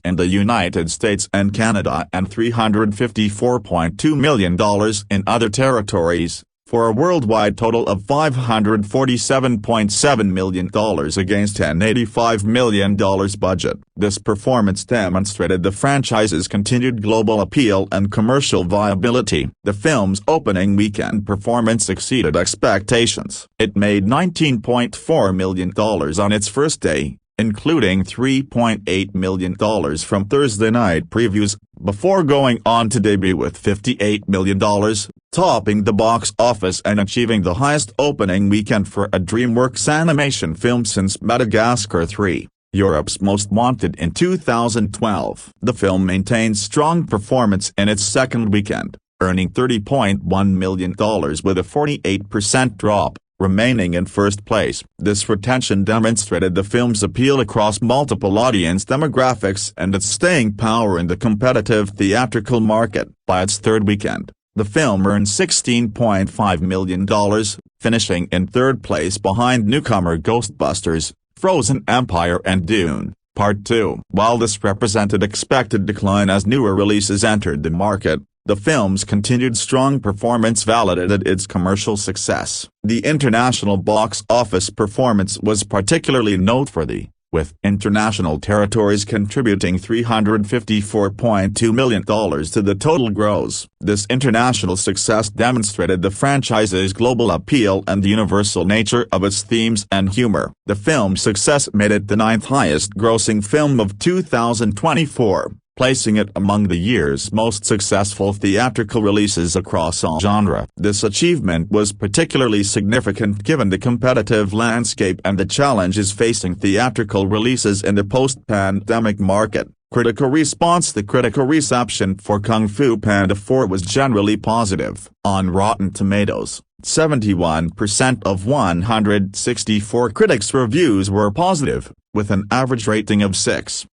in the United States and Canada and $354.2 million in other territories, for a worldwide total of $547.7 million against an $85 million budget. This performance demonstrated the franchise's continued global appeal and commercial viability. The film's opening weekend performance exceeded expectations. It made $19.4 million on its first day, including $3.8 million from Thursday night previews, before going on to debut with $58 million, topping the box office and achieving the highest opening weekend for a DreamWorks animation film since Madagascar 3, Europe's Most Wanted in 2012. The film maintained strong performance in its second weekend, earning $30.1 million with a 48% drop, remaining in first place. This retention demonstrated the film's appeal across multiple audience demographics and its staying power in the competitive theatrical market. By its third weekend, the film earned $16.5 million, finishing in third place behind newcomer Ghostbusters, Frozen Empire and Dune, Part 2. While this represented expected decline as newer releases entered the market, the film's continued strong performance validated its commercial success. The international box office performance was particularly noteworthy, with international territories contributing $354.2 million to the total gross. This international success demonstrated the franchise's global appeal and the universal nature of its themes and humor. The film's success made it the 9th highest grossing film of 2024. Placing it among the year's most successful theatrical releases across all genres. This achievement was particularly significant given the competitive landscape and the challenges facing theatrical releases in the post-pandemic market. Critical response. The critical reception for Kung Fu Panda 4 was generally positive. On Rotten Tomatoes, 71% of 164 critics' reviews were positive, with an average rating of 6.1.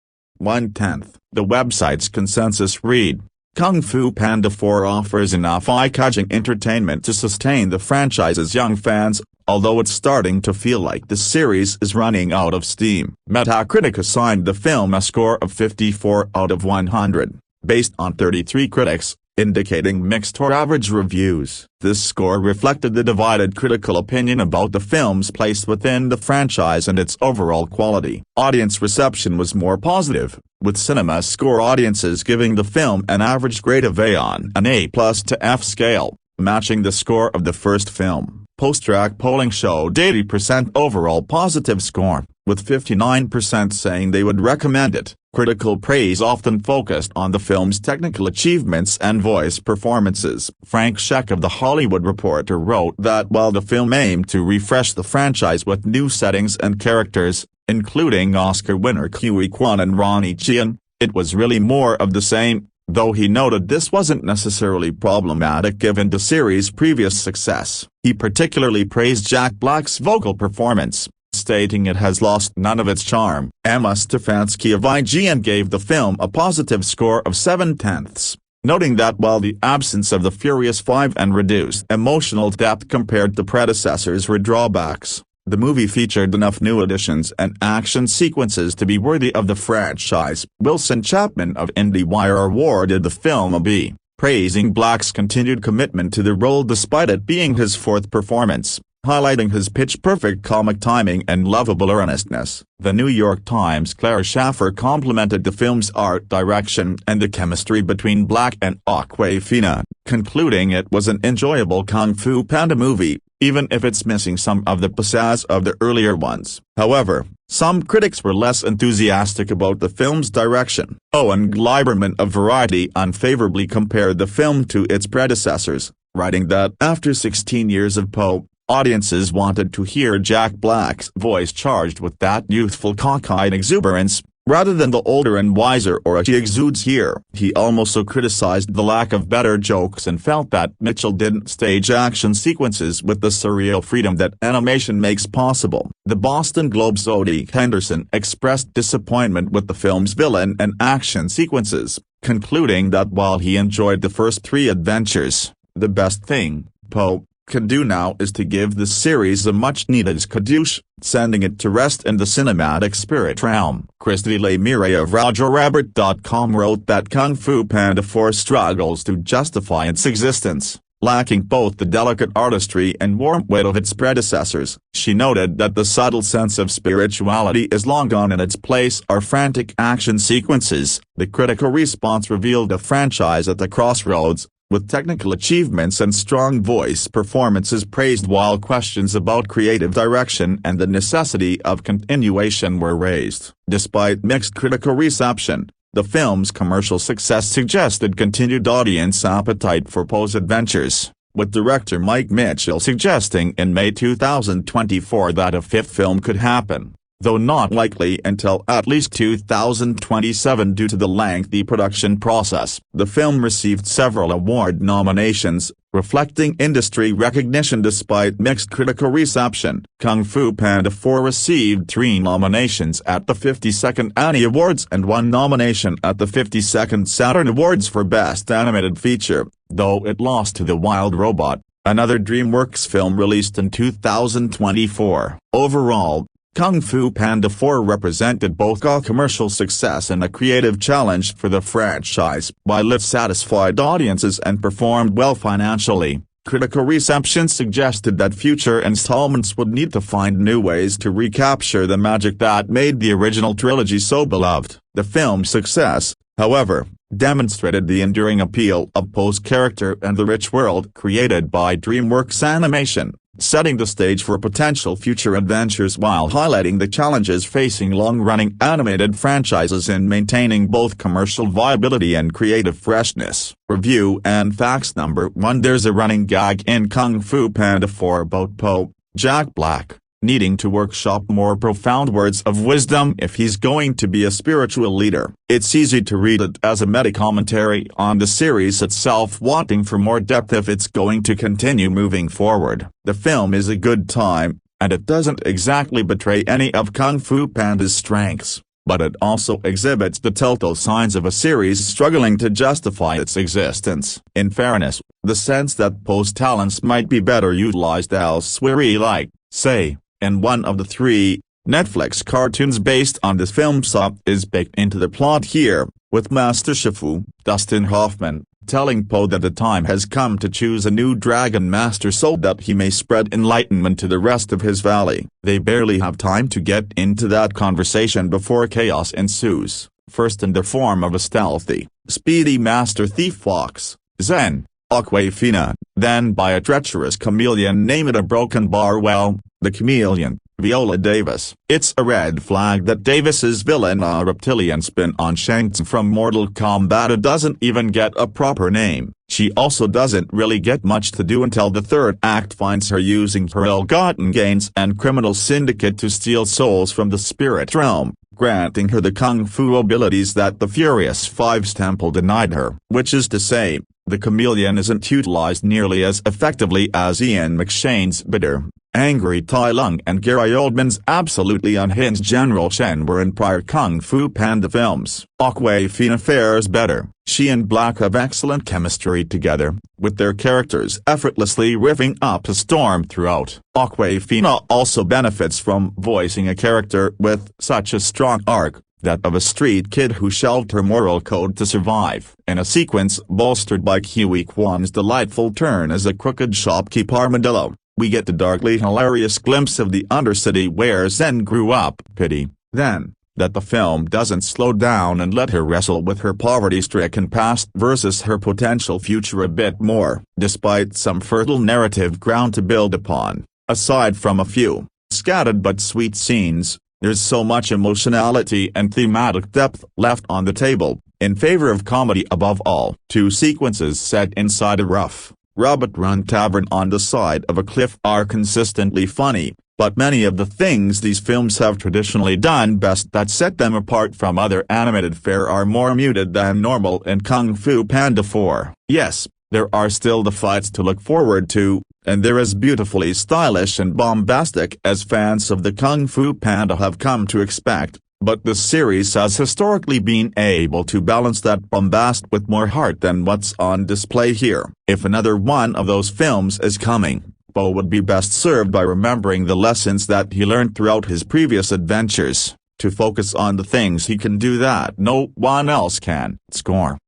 The website's consensus read, Kung Fu Panda 4 offers enough eye-catching entertainment to sustain the franchise's young fans, although it's starting to feel like the series is running out of steam. Metacritic assigned the film a score of 54 out of 100, based on 33 critics, indicating mixed or average reviews. This score reflected the divided critical opinion about the film's place within the franchise and its overall quality. Audience reception was more positive, with CinemaScore audiences giving the film an average grade of A on an A+ to F scale, matching the score of the first film. Post-track polling showed 80% overall positive score, with 59% saying they would recommend it. Critical praise often focused on the film's technical achievements and voice performances. Frank Sheck of The Hollywood Reporter wrote that while the film aimed to refresh the franchise with new settings and characters, including Oscar winner Ke Quan and Ronnie Chian, it was really more of the same, though he noted this wasn't necessarily problematic given the series' previous success. He particularly praised Jack Black's vocal performance, stating it has lost none of its charm. Emma Stefanski of IGN gave the film a positive score of 7/10. noting that while the absence of the Furious Five and reduced emotional depth compared to predecessors were drawbacks, the movie featured enough new additions and action sequences to be worthy of the franchise. Wilson Chapman of IndieWire awarded the film a B, praising Black's continued commitment to the role despite it being his fourth performance, highlighting his pitch-perfect comic timing and lovable earnestness. The New York Times' Claire Schaffer complimented the film's art direction and the chemistry between Black and Awkwafina, concluding it was an enjoyable Kung Fu Panda movie, even if it's missing some of the pizzazz of the earlier ones. However, some critics were less enthusiastic about the film's direction. Owen Gleiberman of Variety unfavorably compared the film to its predecessors, writing that after 16 years of Poe, audiences wanted to hear Jack Black's voice charged with that youthful cockeyed exuberance, rather than the older and wiser aura he exudes here. He also criticized the lack of better jokes and felt that Mitchell didn't stage action sequences with the surreal freedom that animation makes possible. The Boston Globe's Odie Henderson expressed disappointment with the film's villain and action sequences, concluding that while he enjoyed the first three adventures, the best thing Poe can do now is to give the series a much-needed skadoosh, sending it to rest in the cinematic spirit realm. Christy Lemire of RogerRabbit.com wrote that Kung Fu Panda 4 struggles to justify its existence, lacking both the delicate artistry and warm wit of its predecessors. She noted that the subtle sense of spirituality is long gone. In its place are frantic action sequences. The critical response revealed a franchise at the crossroads, with technical achievements and strong voice performances praised, while questions about creative direction and the necessity of continuation were raised. Despite mixed critical reception, the film's commercial success suggested continued audience appetite for Poe's adventures, with director Mike Mitchell suggesting in May 2024 that a fifth film could happen, though not likely until at least 2027 due to the lengthy production process. The film received several award nominations, reflecting industry recognition despite mixed critical reception. Kung Fu Panda 4 received 3 nominations at the 52nd Annie Awards and 1 nomination at the 52nd Saturn Awards for Best Animated Feature, though it lost to The Wild Robot, another DreamWorks film released in 2024. Overall, Kung Fu Panda 4 represented both a commercial success and a creative challenge for the franchise. While it satisfied audiences and performed well financially, critical reception suggested that future installments would need to find new ways to recapture the magic that made the original trilogy so beloved. The film's success, however, demonstrated the enduring appeal of Poe's character and the rich world created by DreamWorks Animation, setting the stage for potential future adventures while highlighting the challenges facing long-running animated franchises in maintaining both commercial viability and creative freshness. Review and facts. Number 1. There's a running gag in Kung Fu Panda 4 about Poe, Jack Black, needing to workshop more profound words of wisdom if he's going to be a spiritual leader. It's easy to read it as a meta-commentary on the series itself, wanting for more depth if it's going to continue moving forward. The film is a good time, and it doesn't exactly betray any of Kung Fu Panda's strengths, but it also exhibits the telltale signs of a series struggling to justify its existence. In fairness, the sense that Poe's talents might be better utilized elsewhere, like, say, in one of the 3 Netflix cartoons based on this film is baked into the plot here, with Master Shifu, Dustin Hoffman, telling Poe that the time has come to choose a new Dragon Master so that he may spread enlightenment to the rest of his valley. They barely have time to get into that conversation before chaos ensues, first in the form of a stealthy, speedy Master Thief Fox, Zen, Awkwafina, then by a treacherous chameleon named a Broken Barwell, the chameleon, Viola Davis. It's a red flag that Davis's villain, a reptilian spin-on Shang Tsung from Mortal Kombat, doesn't even get a proper name. She also doesn't really get much to do until the third act finds her using her ill-gotten gains and criminal syndicate to steal souls from the spirit realm, granting her the kung fu abilities that the Furious Five's temple denied her. Which is to say, the chameleon isn't utilized nearly as effectively as Ian McShane's bitter, angry Tai Lung and Gary Oldman's absolutely unhinged General Chen were in prior Kung Fu Panda films. Awkwafina fares better. She and Black have excellent chemistry together, with their characters effortlessly riffing up a storm throughout. Awkwafina also benefits from voicing a character with such a strong arc, that of a street kid who shelved her moral code to survive. In a sequence bolstered by Kiwi Kwan's delightful turn as a crooked shopkeep armadillo, we get the darkly hilarious glimpse of the undercity where Zen grew up. Pity, then, that the film doesn't slow down and let her wrestle with her poverty-stricken past versus her potential future a bit more. Despite some fertile narrative ground to build upon, aside from a few scattered but sweet scenes, there's so much emotionality and thematic depth left on the table, in favor of comedy above all. Two sequences set inside a rough, rabbit-run tavern on the side of a cliff are consistently funny, but many of the things these films have traditionally done best that set them apart from other animated fare are more muted than normal in Kung Fu Panda 4. Yes, there are still the fights to look forward to, and they're as beautifully stylish and bombastic as fans of the Kung Fu Panda have come to expect, but the series has historically been able to balance that bombast with more heart than what's on display here. If another one of those films is coming, Bo would be best served by remembering the lessons that he learned throughout his previous adventures, to focus on the things he can do that no one else can. Score.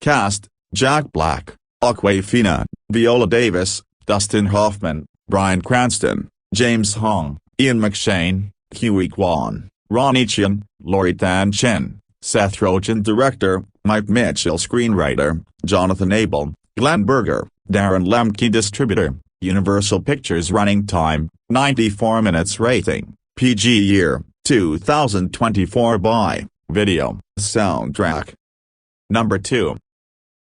Cast: Jack Black, Awkwafina, Viola Davis, Dustin Hoffman, Bryan Cranston, James Hong, Ian McShane, Kiwi Kwan, Ronnie Chiang, Lori Tan Chen, Seth Rogen director, Mike Mitchell screenwriter, Jonathan Abel, Glenn Berger, Darren Lemke distributor, Universal Pictures running time, 94 minutes rating, PG year, 2024 by Video, Soundtrack. Number 2.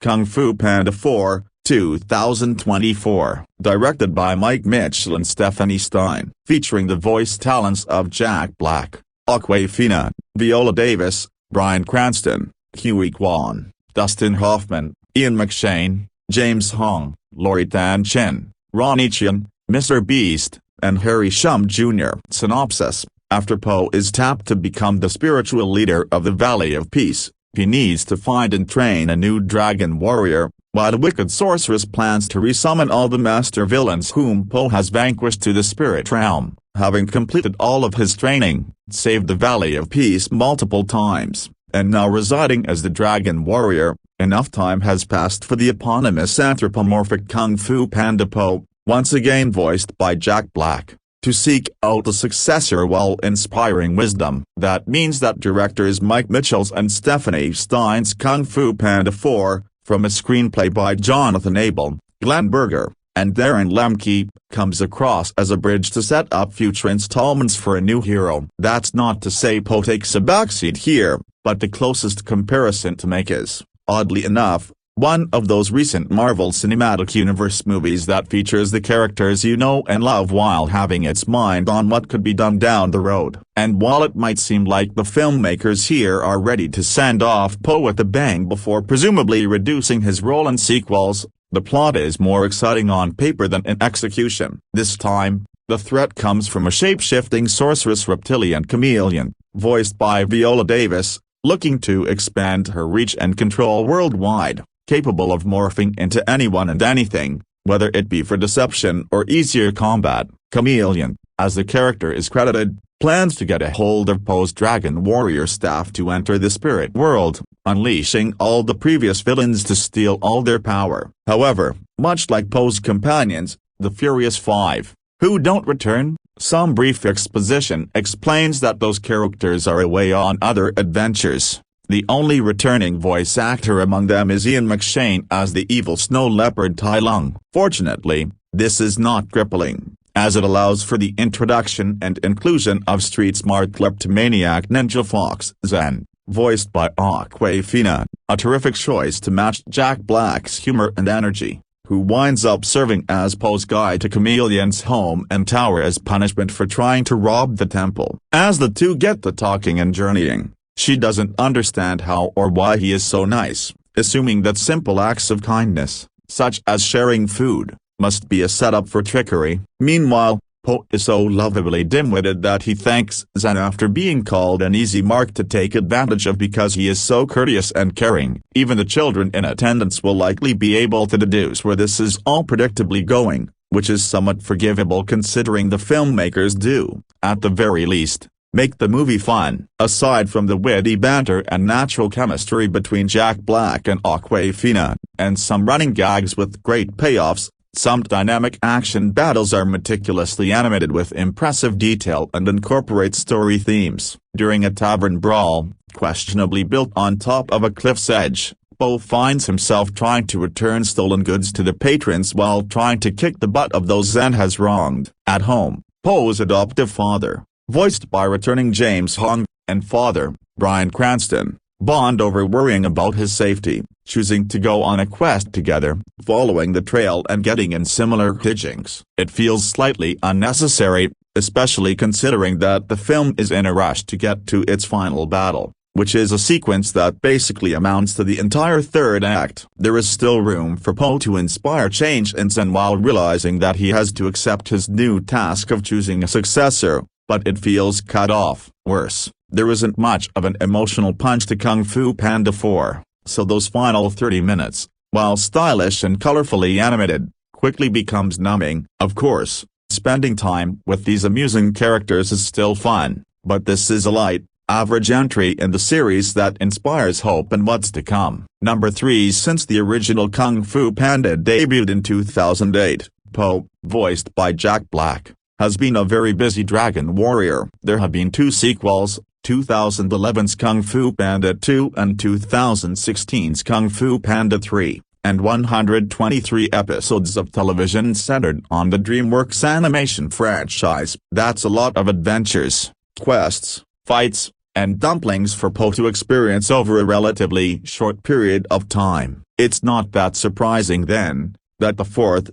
Kung Fu Panda 4, 2024, directed by Mike Mitchell and Stephanie Stein, featuring the voice talents of Jack Black, Awkwafina, Viola Davis, Bryan Cranston, Kiwi Kwan, Dustin Hoffman, Ian McShane, James Hong, Lori Tan Chen, Ronnie Chiang, MrBeast, and Harry Shum Jr. Synopsis: after Po is tapped to become the spiritual leader of the Valley of Peace, he needs to find and train a new dragon warrior, while the wicked sorceress plans to resummon all the master villains whom Po has vanquished to the spirit realm. Having completed all of his training, saved the Valley of Peace multiple times, and now residing as the dragon warrior, enough time has passed for the eponymous anthropomorphic Kung Fu Panda Po, once again voiced by Jack Black, to seek out a successor while inspiring wisdom. That means that directors Mike Mitchell's and Stephanie Stein's Kung Fu Panda 4, from a screenplay by Jonathan Abel, Glenn Berger, and Darren Lemke, comes across as a bridge to set up future installments for a new hero. That's not to say Po takes a backseat here, but the closest comparison to make is, oddly enough, one of those recent Marvel Cinematic Universe movies that features the characters you know and love while having its mind on what could be done down the road. And while it might seem like the filmmakers here are ready to send off Po with a bang before presumably reducing his role in sequels, the plot is more exciting on paper than in execution. This time, the threat comes from a shape-shifting sorceress reptilian chameleon, voiced by Viola Davis, looking to expand her reach and control worldwide, capable of morphing into anyone and anything, whether it be for deception or easier combat. Chameleon, as the character is credited, plans to get a hold of Po's dragon warrior staff to enter the spirit world, unleashing all the previous villains to steal all their power. However, much like Po's companions, the Furious Five, who don't return, some brief exposition explains that those characters are away on other adventures. The only returning voice actor among them is Ian McShane as the evil snow leopard Tai Lung. Fortunately, this is not crippling, as it allows for the introduction and inclusion of street-smart kleptomaniac Ninja Fox Zen, voiced by Awkwafina, a terrific choice to match Jack Black's humor and energy, who winds up serving as Po's guide to Chameleon's home and tower as punishment for trying to rob the temple. As the two get to talking and journeying, she doesn't understand how or why he is so nice, assuming that simple acts of kindness, such as sharing food, must be a setup for trickery. Meanwhile, Po is so lovably dim-witted that he thanks Zen after being called an easy mark to take advantage of because he is so courteous and caring. Even the children in attendance will likely be able to deduce where this is all predictably going, which is somewhat forgivable considering the filmmakers do, at the very least, make the movie fun. Aside from the witty banter and natural chemistry between Jack Black and Awkwafina, and some running gags with great payoffs, some dynamic action battles are meticulously animated with impressive detail and incorporate story themes. During a tavern brawl, questionably built on top of a cliff's edge, Po finds himself trying to return stolen goods to the patrons while trying to kick the butt of those Zen has wronged. At home, Po's adoptive father, voiced by returning James Hong, and father, Bryan Cranston, bond over worrying about his safety, choosing to go on a quest together, following the trail and getting in similar hijinks. It feels slightly unnecessary, especially considering that the film is in a rush to get to its final battle, which is a sequence that basically amounts to the entire third act. There is still room for Po to inspire change in Zen while realizing that he has to accept his new task of choosing a successor, but it feels cut off. Worse, there isn't much of an emotional punch to Kung Fu Panda 4, so those final 30 minutes, while stylish and colorfully animated, quickly becomes numbing. Of course, spending time with these amusing characters is still fun, but this is a light, average entry in the series that inspires hope in what's to come. Number 3. Since the original Kung Fu Panda debuted in 2008, Po, voiced by Jack Black, has been a very busy dragon warrior. There have been 2 sequels, 2011's Kung Fu Panda 2 and 2016's Kung Fu Panda 3, and 123 episodes of television centered on the DreamWorks animation franchise. That's a lot of adventures, quests, fights, and dumplings for Po to experience over a relatively short period of time. It's not that surprising then, that the fourth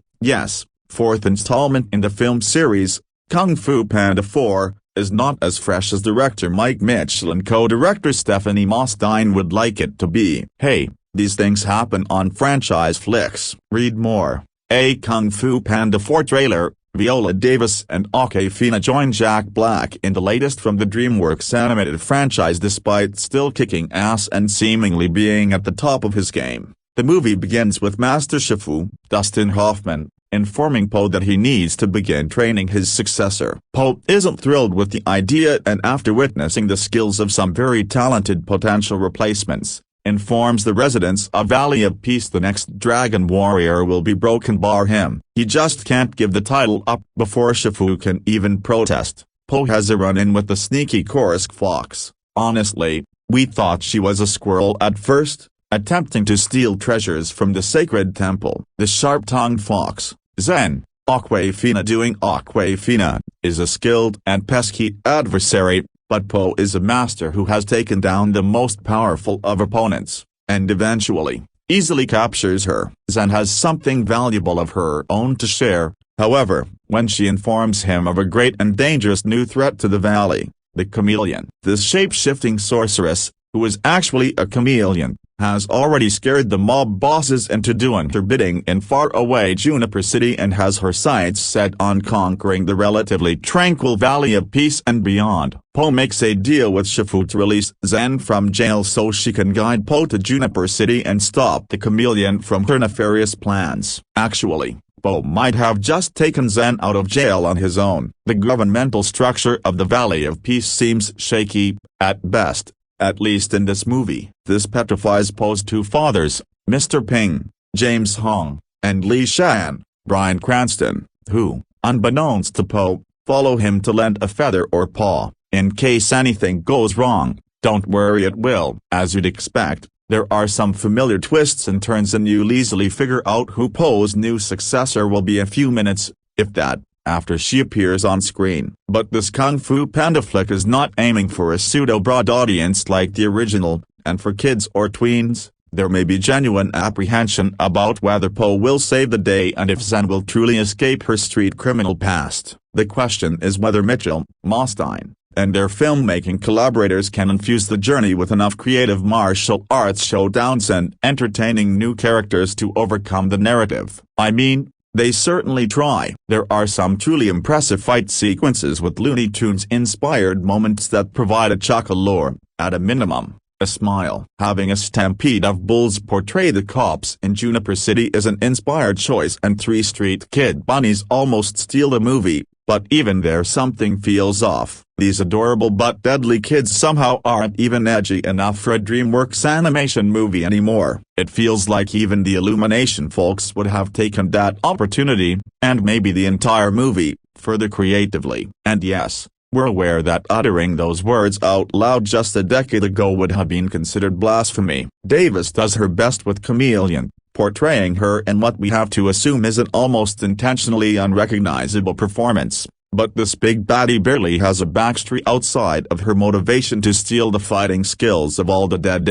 installment in the film series, Kung Fu Panda 4, is not as fresh as director Mike Mitchell and co-director Stephanie Mostine would like it to be. Hey, these things happen on franchise flicks. Read more. A Kung Fu Panda 4 trailer, Viola Davis and Awkwafina join Jack Black in the latest from the DreamWorks animated franchise despite still kicking ass and seemingly being at the top of his game. The movie begins with Master Shifu, Dustin Hoffman, informing Po that he needs to begin training his successor. Po isn't thrilled with the idea and after witnessing the skills of some very talented potential replacements, informs the residents of Valley of Peace the next dragon warrior will be broken bar him. He just can't give the title up before Shifu can even protest. Po has a run-in with the sneaky Korsk fox. Honestly, we thought she was a squirrel at first, attempting to steal treasures from the sacred temple. The sharp-tongued fox, Zen, Awkwafina doing Awkwafina, is a skilled and pesky adversary, but Po is a master who has taken down the most powerful of opponents, and eventually, easily captures her. Zen has something valuable of her own to share, however, when she informs him of a great and dangerous new threat to the valley, the chameleon. This shape-shifting sorceress, who is actually a chameleon, has already scared the mob bosses into doing her bidding in faraway Juniper City and has her sights set on conquering the relatively tranquil Valley of Peace and beyond. Po makes a deal with Shifu to release Zen from jail so she can guide Po to Juniper City and stop the chameleon from her nefarious plans. Actually, Po might have just taken Zen out of jail on his own. The governmental structure of the Valley of Peace seems shaky, at best. At least in this movie. This petrifies Po's 2 fathers, Mr. Ping, James Hong, and Li Shan, Bryan Cranston, who, unbeknownst to Po, follow him to lend a feather or paw, in case anything goes wrong. Don't worry, it will. As you'd expect, there are some familiar twists and turns and you'll easily figure out who Po's new successor will be a few minutes, if that, after she appears on screen. But this Kung Fu Panda flick is not aiming for a pseudo-broad audience like the original, and for kids or tweens, there may be genuine apprehension about whether Po will save the day and if Zen will truly escape her street criminal past. The question is whether Mitchell, Mostine, and their filmmaking collaborators can infuse the journey with enough creative martial arts showdowns and entertaining new characters to overcome the narrative. I mean, they certainly try. There are some truly impressive fight sequences with Looney Tunes-inspired moments that provide a chuckle or, at a minimum, a smile. Having a stampede of bulls portray the cops in Juniper City is an inspired choice, and 3 street kid bunnies almost steal the movie, but even there something feels off. These adorable but deadly kids somehow aren't even edgy enough for a DreamWorks animation movie anymore. It feels like even the Illumination folks would have taken that opportunity, and maybe the entire movie, further creatively. And yes, we're aware that uttering those words out loud just a decade ago would have been considered blasphemy. Davis does her best with Chameleon, portraying her in what we have to assume is an almost intentionally unrecognizable performance. But this big baddie barely has a backstory outside of her motivation to steal the fighting skills of all the dead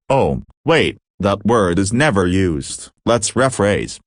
oh, wait, that word is never used. Let's rephrase.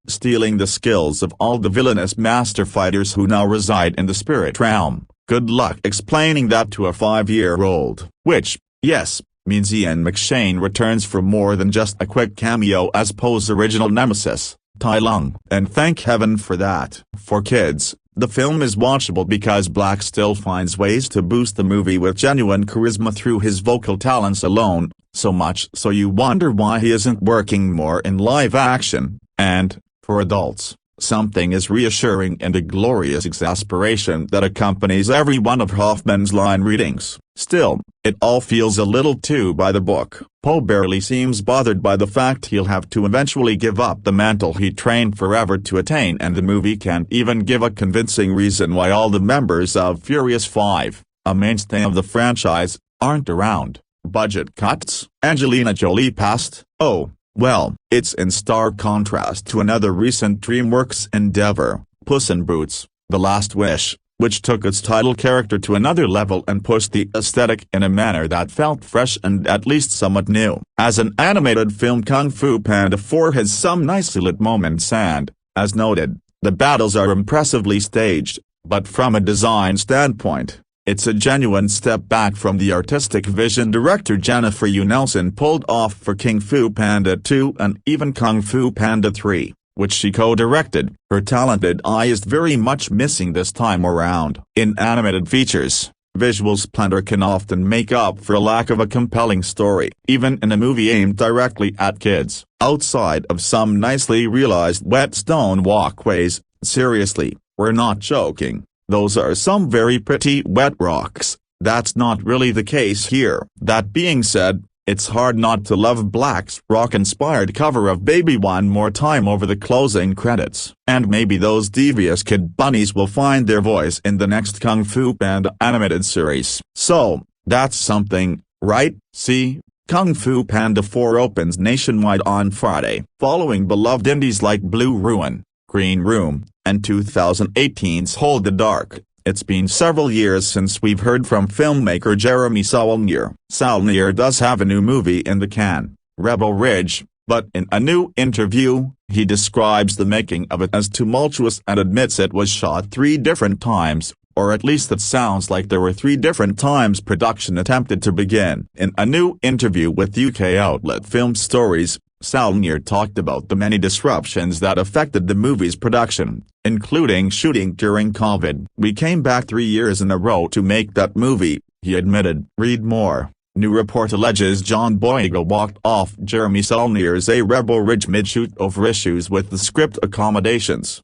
Stealing the skills of all the villainous master fighters who now reside in the spirit realm. Good luck explaining that to a 5-year-old. Which, yes, means Ian McShane returns for more than just a quick cameo as Poe's original nemesis, Tai Lung. And thank heaven for that. For kids, the film is watchable because Black still finds ways to boost the movie with genuine charisma through his vocal talents alone, so much so you wonder why he isn't working more in live action. And, for adults, something is reassuring in the glorious exasperation that accompanies every one of Hoffman's line readings. Still, it all feels a little too by the book. Poe barely seems bothered by the fact he'll have to eventually give up the mantle he trained forever to attain, and the movie can't even give a convincing reason why all the members of Furious 5, a mainstay of the franchise, aren't around. Budget cuts? Angelina Jolie passed? Oh, well, it's in stark contrast to another recent DreamWorks endeavor, Puss in Boots: The Last Wish, which took its title character to another level and pushed the aesthetic in a manner that felt fresh and at least somewhat new. As an animated film, Kung Fu Panda 4 has some nicely lit moments and, as noted, the battles are impressively staged, but from a design standpoint, it's a genuine step back from the artistic vision director Jennifer Yu Nelson pulled off for Kung Fu Panda 2 and even Kung Fu Panda 3, which she co-directed. Her talented eye is very much missing this time around. In animated features, visual splendor can often make up for a lack of a compelling story, even in a movie aimed directly at kids. Outside of some nicely realized wet stone walkways, seriously, we're not joking. Those are some very pretty wet rocks. That's not really the case here. That being said, it's hard not to love Black's rock-inspired cover of Baby One More Time over the closing credits. And maybe those devious kid bunnies will find their voice in the next Kung Fu Panda animated series. So, that's something, right? See? Kung Fu Panda 4 opens nationwide on Friday, following beloved indies like Blue Ruin, Green Room, and 2018's Hold the Dark. It's been several years since we've heard from filmmaker Jeremy Saulnier. Saulnier does have a new movie in the can, Rebel Ridge, but in a new interview, he describes the making of it as tumultuous and admits it was shot 3 different times, or at least it sounds like there were 3 different times production attempted to begin. In a new interview with UK outlet Film Stories, Saulnier talked about the many disruptions that affected the movie's production, including shooting during COVID. "We came back 3 years in a row to make that movie," he admitted. Read more. New report alleges John Boyega walked off Jeremy Saulnier's A Rebel Ridge mid-shoot over issues with the script accommodations.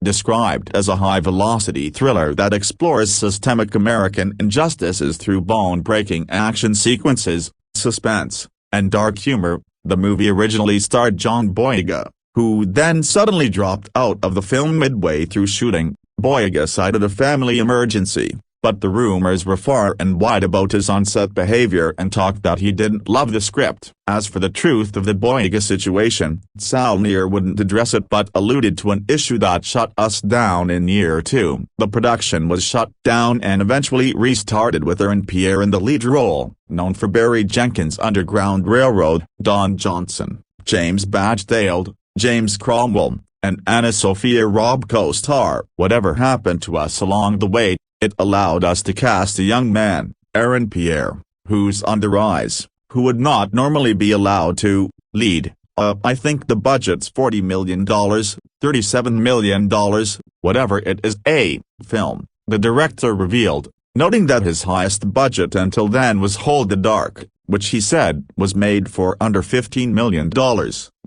Described as a high-velocity thriller that explores systemic American injustices through bone-breaking action sequences, suspense, and dark humor, the movie originally starred John Boyega, who then suddenly dropped out of the film midway through shooting. Boyega cited a family emergency, but the rumors were far and wide about his on-set behavior and talked that he didn't love the script. As for the truth of the Boyega situation, Saulnier wouldn't address it but alluded to an issue that shut us down in year 2. The production was shut down and eventually restarted with Aaron Pierre in the lead role, known for Barry Jenkins' Underground Railroad, Don Johnson, James Badgedale, James Cromwell, and Anna Sophia Robb co-star. Whatever happened to us along the way? It allowed us to cast a young man, Aaron Pierre, who's on the rise, who would not normally be allowed to lead. I think the budget's $40 million, $37 million, whatever it is, a film, the director revealed, noting that his highest budget until then was Hold the Dark, which he said was made for under $15 million.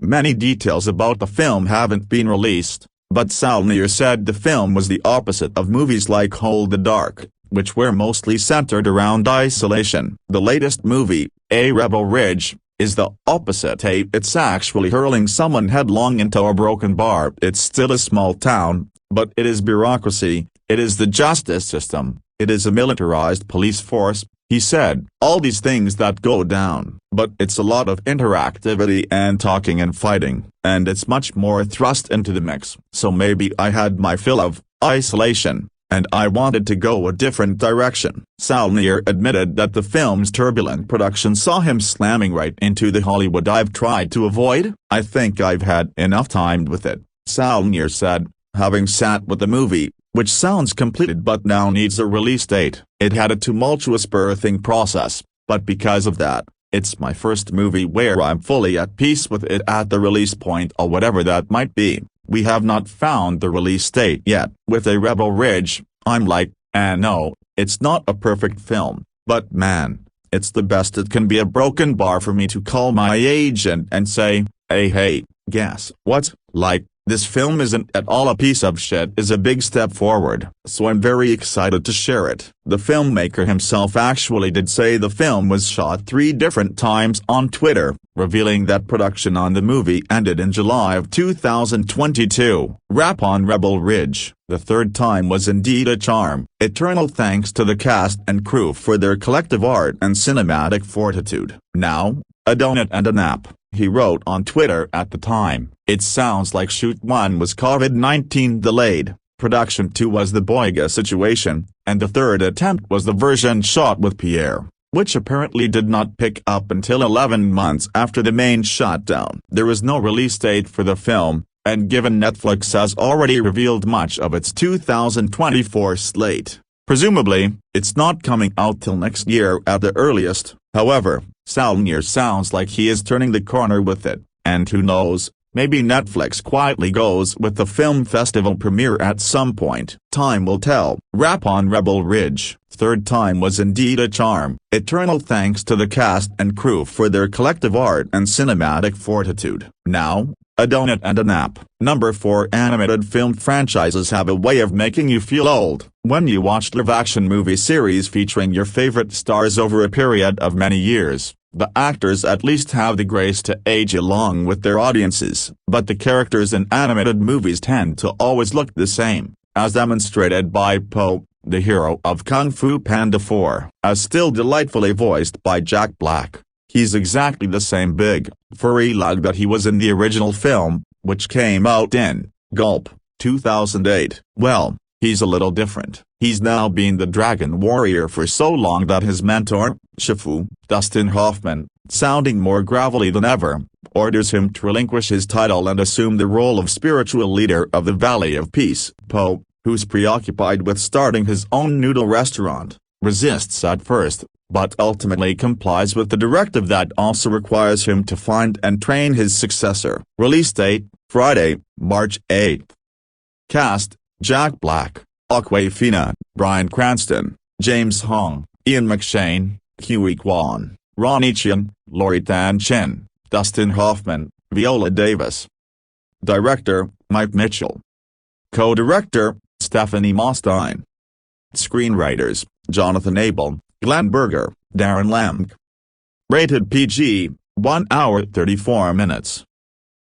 Many details about the film haven't been released, but Saulnier said the film was the opposite of movies like Hold the Dark, which were mostly centered around isolation. The latest movie, A Rebel Ridge, is the opposite. It's actually hurling someone headlong into a broken bar. It's still a small town, but it is bureaucracy, it is the justice system, it is a militarized police force, he said. All these things that go down, but it's a lot of interactivity and talking and fighting, and it's much more thrust into the mix. So maybe I had my fill of isolation, and I wanted to go a different direction. Saulnier admitted that the film's turbulent production saw him slamming right into the Hollywood I've tried to avoid. I think I've had enough time with it, Saulnier said, having sat with the movie, which sounds completed but now needs a release date. It had a tumultuous birthing process, but because of that, it's my first movie where I'm fully at peace with it at the release point or whatever that might be. We have not found the release date yet. With A Rebel Ridge, I'm like, no, it's not a perfect film, but man, it's the best it can be. A broken bar for me to call my agent and say, hey, guess what, like, this film isn't at all a piece of shit is a big step forward. So I'm very excited to share it. The filmmaker himself actually did say the film was shot 3 different times on Twitter, revealing that production on the movie ended in July of 2022. Wrap on Rebel Ridge. The 3rd time was indeed a charm. Eternal thanks to the cast and crew for their collective art and cinematic fortitude. Now, a donut and a nap, he wrote on Twitter at the time. It sounds like shoot 1 was COVID-19 delayed, production 2 was the Boyga situation, and the 3rd attempt was the version shot with Pierre, which apparently did not pick up until 11 months after the main shutdown. There is no release date for the film, and given Netflix has already revealed much of its 2024 slate, presumably, it's not coming out till next year at the earliest. However, Saulnier sounds like he is turning the corner with it, and who knows, maybe Netflix quietly goes with the film festival premiere at some point. Time will tell. Wrap on Rebel Ridge. 3rd time was indeed a charm. Eternal thanks to the cast and crew for their collective art and cinematic fortitude. Now, a donut and a nap. Number 4 Animated film franchises have a way of making you feel old. When you watch live-action movie series featuring your favorite stars over a period of many years, the actors at least have the grace to age along with their audiences. But the characters in animated movies tend to always look the same, as demonstrated by Po, the hero of Kung Fu Panda 4, as still delightfully voiced by Jack Black. He's exactly the same big, furry lug that he was in the original film, which came out in, 2008. Well, he's a little different. He's now been the Dragon Warrior for so long that his mentor, Shifu, Dustin Hoffman, sounding more gravelly than ever, orders him to relinquish his title and assume the role of spiritual leader of the Valley of Peace. Po, who's preoccupied with starting his own noodle restaurant, resists at first, but ultimately complies with the directive that also requires him to find and train his successor. Release date, Friday, March 8. Cast, Jack Black, Awkwafina, Bryan Cranston, James Hong, Ian McShane, Huey Kwan, Ronnie Chiang, Lori Tan Chen, Dustin Hoffman, Viola Davis. Director, Mike Mitchell. Co-director, Stephanie Mostine. Screenwriters, Jonathan Abel, Glenn Berger, Darren Lamb. Rated PG, 1 hour 34 minutes.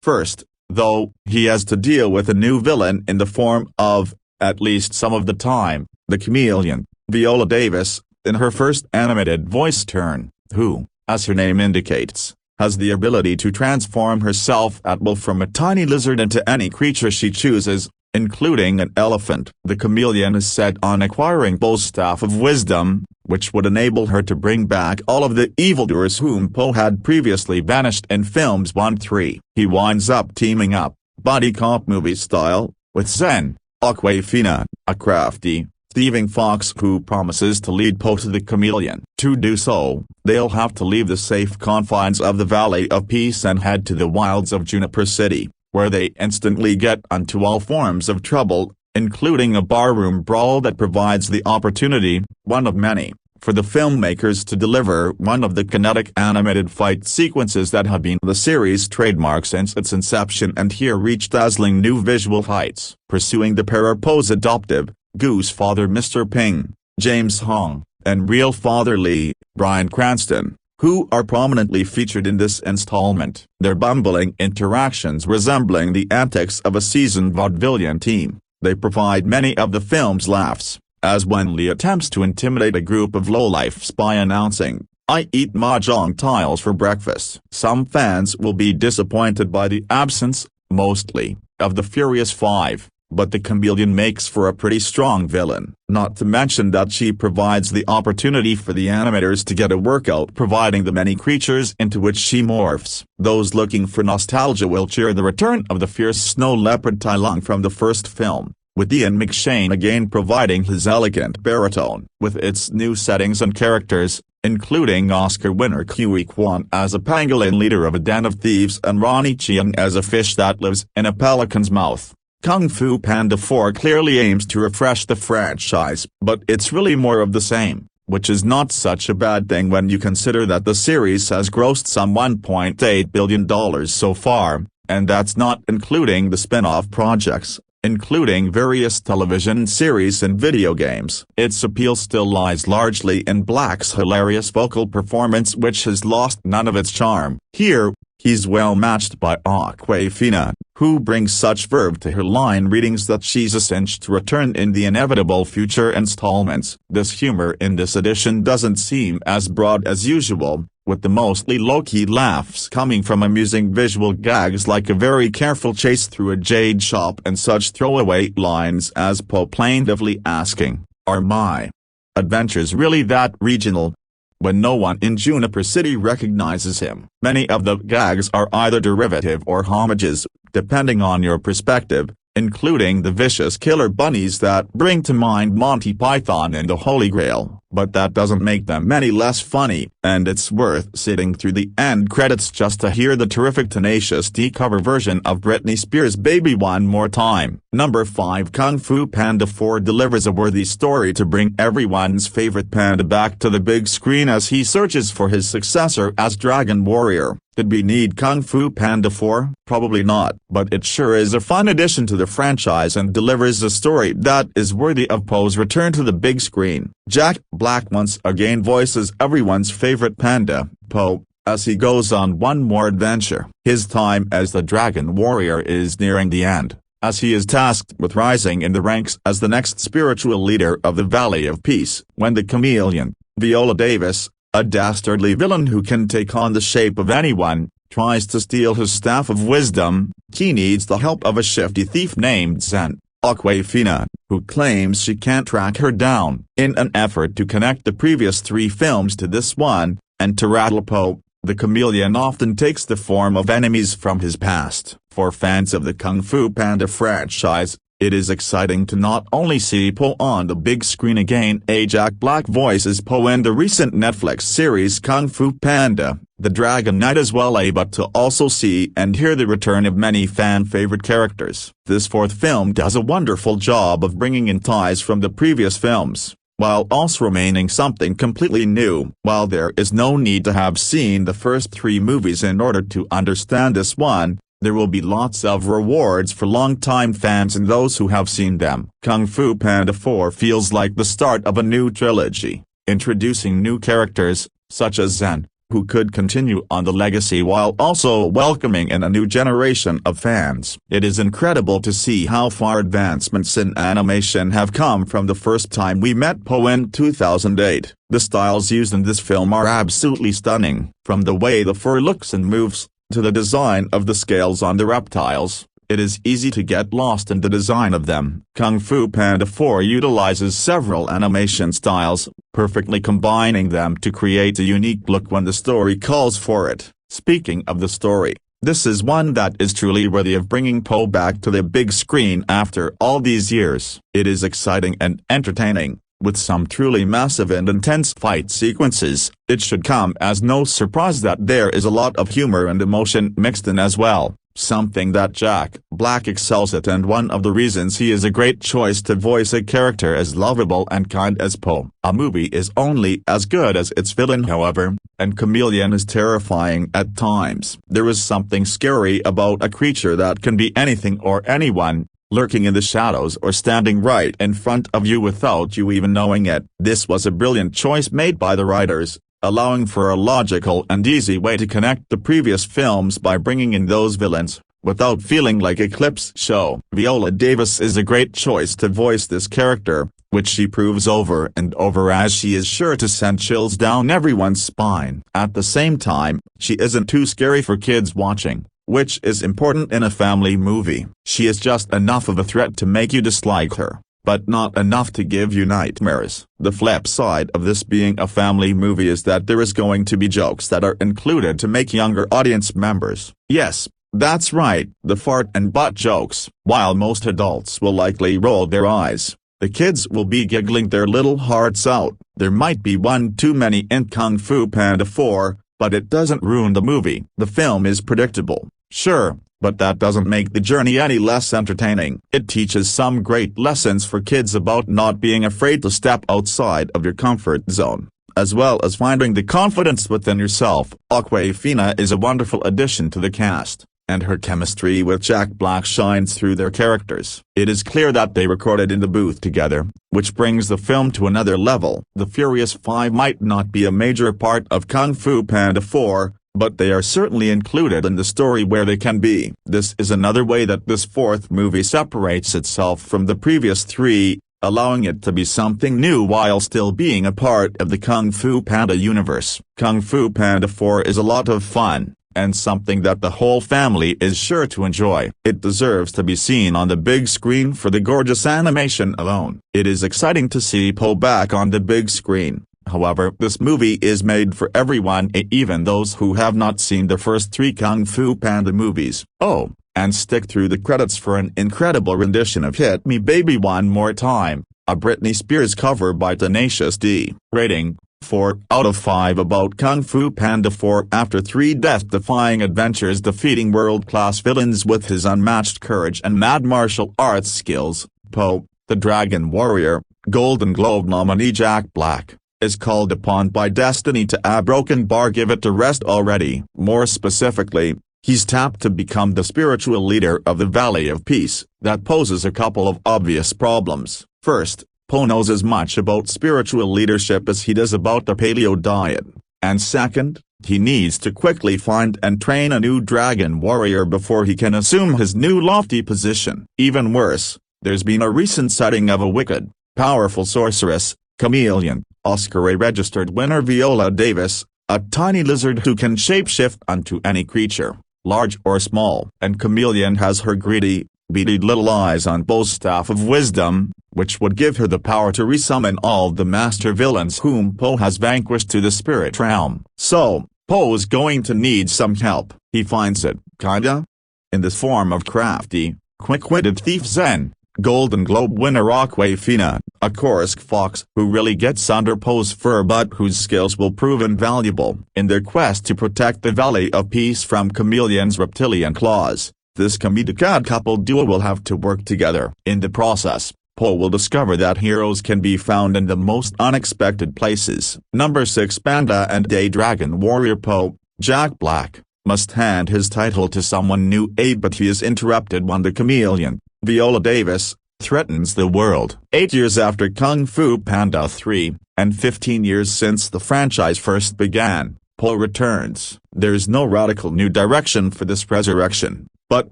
First, though, he has to deal with a new villain in the form of, at least some of the time, the chameleon, Viola Davis, in her first animated voice turn, who, as her name indicates, has the ability to transform herself at will from a tiny lizard into any creature she chooses, including an elephant. The chameleon is set on acquiring Po's Staff of Wisdom, which would enable her to bring back all of the evildoers whom Po had previously banished in films 1-3. He winds up teaming up, buddy cop movie style, with Zen, Awkwafina, a crafty, thieving fox who promises to lead Po to the chameleon. To do so, they'll have to leave the safe confines of the Valley of Peace and head to the wilds of Juniper City, where they instantly get into all forms of trouble, including a barroom brawl that provides the opportunity, one of many, for the filmmakers to deliver one of the kinetic animated fight sequences that have been the series' trademark since its inception and here reach dazzling new visual heights. Pursuing the pair are Po's adoptive, Goose father Mr. Ping, James Hong, and real father Lee, Bryan Cranston, who are prominently featured in this installment, their bumbling interactions resembling the antics of a seasoned vaudevillian team. They provide many of the film's laughs, as when Lee attempts to intimidate a group of lowlifes by announcing, "I eat mahjong tiles for breakfast." Some fans will be disappointed by the absence, mostly, of the Furious Five, but the chameleon makes for a pretty strong villain. Not to mention that she provides the opportunity for the animators to get a workout providing the many creatures into which she morphs. Those looking for nostalgia will cheer the return of the fierce snow leopard Tai Lung from the first film, with Ian McShane again providing his elegant baritone. With its new settings and characters, including Oscar winner Kui Kwan as a pangolin leader of a den of thieves and Ronnie Chiang as a fish that lives in a pelican's mouth, Kung Fu Panda 4 clearly aims to refresh the franchise, but it's really more of the same, which is not such a bad thing when you consider that the series has grossed some $1.8 billion so far, and that's not including the spin-off projects, including various television series and video games. Its appeal still lies largely in Black's hilarious vocal performance, which has lost none of its charm. Here, he's well matched by Awkwafina, who brings such verve to her line readings that she's a cinch to return in the inevitable future installments. This humor in this edition doesn't seem as broad as usual, with the mostly low-key laughs coming from amusing visual gags like a very careful chase through a jade shop and such throwaway lines as Po plaintively asking, "Are my adventures really that regional?" when no one in Juniper City recognizes him. Many of the gags are either derivative or homages, depending on your perspective, including the vicious killer bunnies that bring to mind Monty Python and the Holy Grail, but that doesn't make them any less funny, and it's worth sitting through the end credits just to hear the terrific Tenacious D cover version of Britney Spears' Baby one more time. Number 5 Kung Fu Panda 4 delivers a worthy story to bring everyone's favorite panda back to the big screen as he searches for his successor as Dragon Warrior. Did we need Kung Fu Panda 4? Probably not, but it sure is a fun addition to the franchise and delivers a story that is worthy of Po's return to the big screen. Jack Black once again voices everyone's favorite panda, Po, as he goes on one more adventure. His time as the Dragon Warrior is nearing the end, as he is tasked with rising in the ranks as the next spiritual leader of the Valley of Peace. When the chameleon, Viola Davis, a dastardly villain who can take on the shape of anyone, tries to steal his staff of wisdom, he needs the help of a shifty thief named Zen, Awkwafina, who claims she can't track her down. In an effort to connect the previous 3 films to this one, and to rattle Po, the chameleon often takes the form of enemies from his past. For fans of the Kung Fu Panda franchise, it is exciting to not only see Po on the big screen again. Jack Black voices Po in the recent Netflix series Kung Fu Panda, The Dragon Knight as well, but to also see and hear the return of many fan-favorite characters. This 4th film does a wonderful job of bringing in ties from the previous films, while also remaining something completely new. While there is no need to have seen the first 3 movies in order to understand this one, there will be lots of rewards for longtime fans and those who have seen them. Kung Fu Panda 4 feels like the start of a new trilogy, introducing new characters, such as Zen, who could continue on the legacy while also welcoming in a new generation of fans. It is incredible to see how far advancements in animation have come from the first time we met Po in 2008. The styles used in this film are absolutely stunning, from the way the fur looks and moves, to the design of the scales on the reptiles. It is easy to get lost in the design of them. Kung Fu Panda 4 utilizes several animation styles, perfectly combining them to create a unique look when the story calls for it. Speaking of the story, This is one that is truly worthy of bringing Po back to the big screen after all these years. It is exciting and entertaining, with some truly massive and intense fight sequences. It should come as no surprise that there is a lot of humor and emotion mixed in as well, something that Jack Black excels at, and one of the reasons he is a great choice to voice a character as lovable and kind as Po. A movie is only as good as its villain, however, and Chameleon is terrifying at times. There is something scary about a creature that can be anything or anyone, lurking in the shadows or standing right in front of you without you even knowing it. This was a brilliant choice made by the writers, allowing for a logical and easy way to connect the previous films by bringing in those villains, without feeling like a clips show. Viola Davis is a great choice to voice this character, which she proves over and over, as she is sure to send chills down everyone's spine. At the same time, she isn't too scary for kids watching, which is important in a family movie. She is just enough of a threat to make you dislike her, but not enough to give you nightmares. The flip side of this being a family movie is that there is going to be jokes that are included to make younger audience members. Yes, that's right, the fart and butt jokes. While most adults will likely roll their eyes, the kids will be giggling their little hearts out. There might be one too many in Kung Fu Panda 4, but it doesn't ruin the movie. The film is predictable, sure, but that doesn't make the journey any less entertaining. It teaches some great lessons for kids about not being afraid to step outside of your comfort zone, as well as finding the confidence within yourself. Awkwafina is a wonderful addition to the cast, and her chemistry with Jack Black shines through their characters. It is clear that they recorded in the booth together, which brings the film to another level. The Furious 5 might not be a major part of Kung Fu Panda 4, but they are certainly included in the story where they can be. This is another way that this fourth movie separates itself from the previous three, allowing it to be something new while still being a part of the Kung Fu Panda universe. Kung Fu Panda 4 is a lot of fun, and something that the whole family is sure to enjoy. It deserves to be seen on the big screen for the gorgeous animation alone. It is exciting to see Po back on the big screen. However, this movie is made for everyone, even those who have not seen the first three Kung Fu Panda movies. Oh, and stick through the credits for an incredible rendition of Hit Me Baby One More Time, a Britney Spears cover by Tenacious D. Rating: 4 out of 5 about Kung Fu Panda 4. After 3 death-defying adventures defeating world-class villains with his unmatched courage and mad martial arts skills, Po, the Dragon Warrior, Golden Globe nominee Jack Black, is called upon by destiny to give it a rest already. More specifically, he's tapped to become the spiritual leader of the Valley of Peace. That poses a couple of obvious problems. First, Po knows as much about spiritual leadership as he does about the paleo diet. And second, he needs to quickly find and train a new dragon warrior before he can assume his new lofty position. Even worse, there's been a recent sighting of a wicked, powerful sorceress, Chameleon, Oscar-registered winner Viola Davis, a tiny lizard who can shapeshift onto any creature, large or small. And Chameleon has her greedy, beady little eyes on Po's Staff of Wisdom, which would give her the power to resummon all the master villains whom Po has vanquished to the spirit realm. So, Po's going to need some help. He finds it, kinda, in the form of crafty, quick-witted thief Zen, Golden Globe winner Awkwafina, a Kursk fox who really gets under Po's fur but whose skills will prove invaluable. In their quest to protect the Valley of Peace from Chameleon's reptilian claws, this comedic couple duo will have to work together. In the process, Po will discover that heroes can be found in the most unexpected places. Number 6 Panda and Day Dragon Warrior Po, Jack Black, must hand his title to someone new, but he is interrupted when the Chameleon, Viola Davis, threatens the world. 8 years after Kung Fu Panda 3, and 15 years since the franchise first began, Po returns. There's no radical new direction for this resurrection, but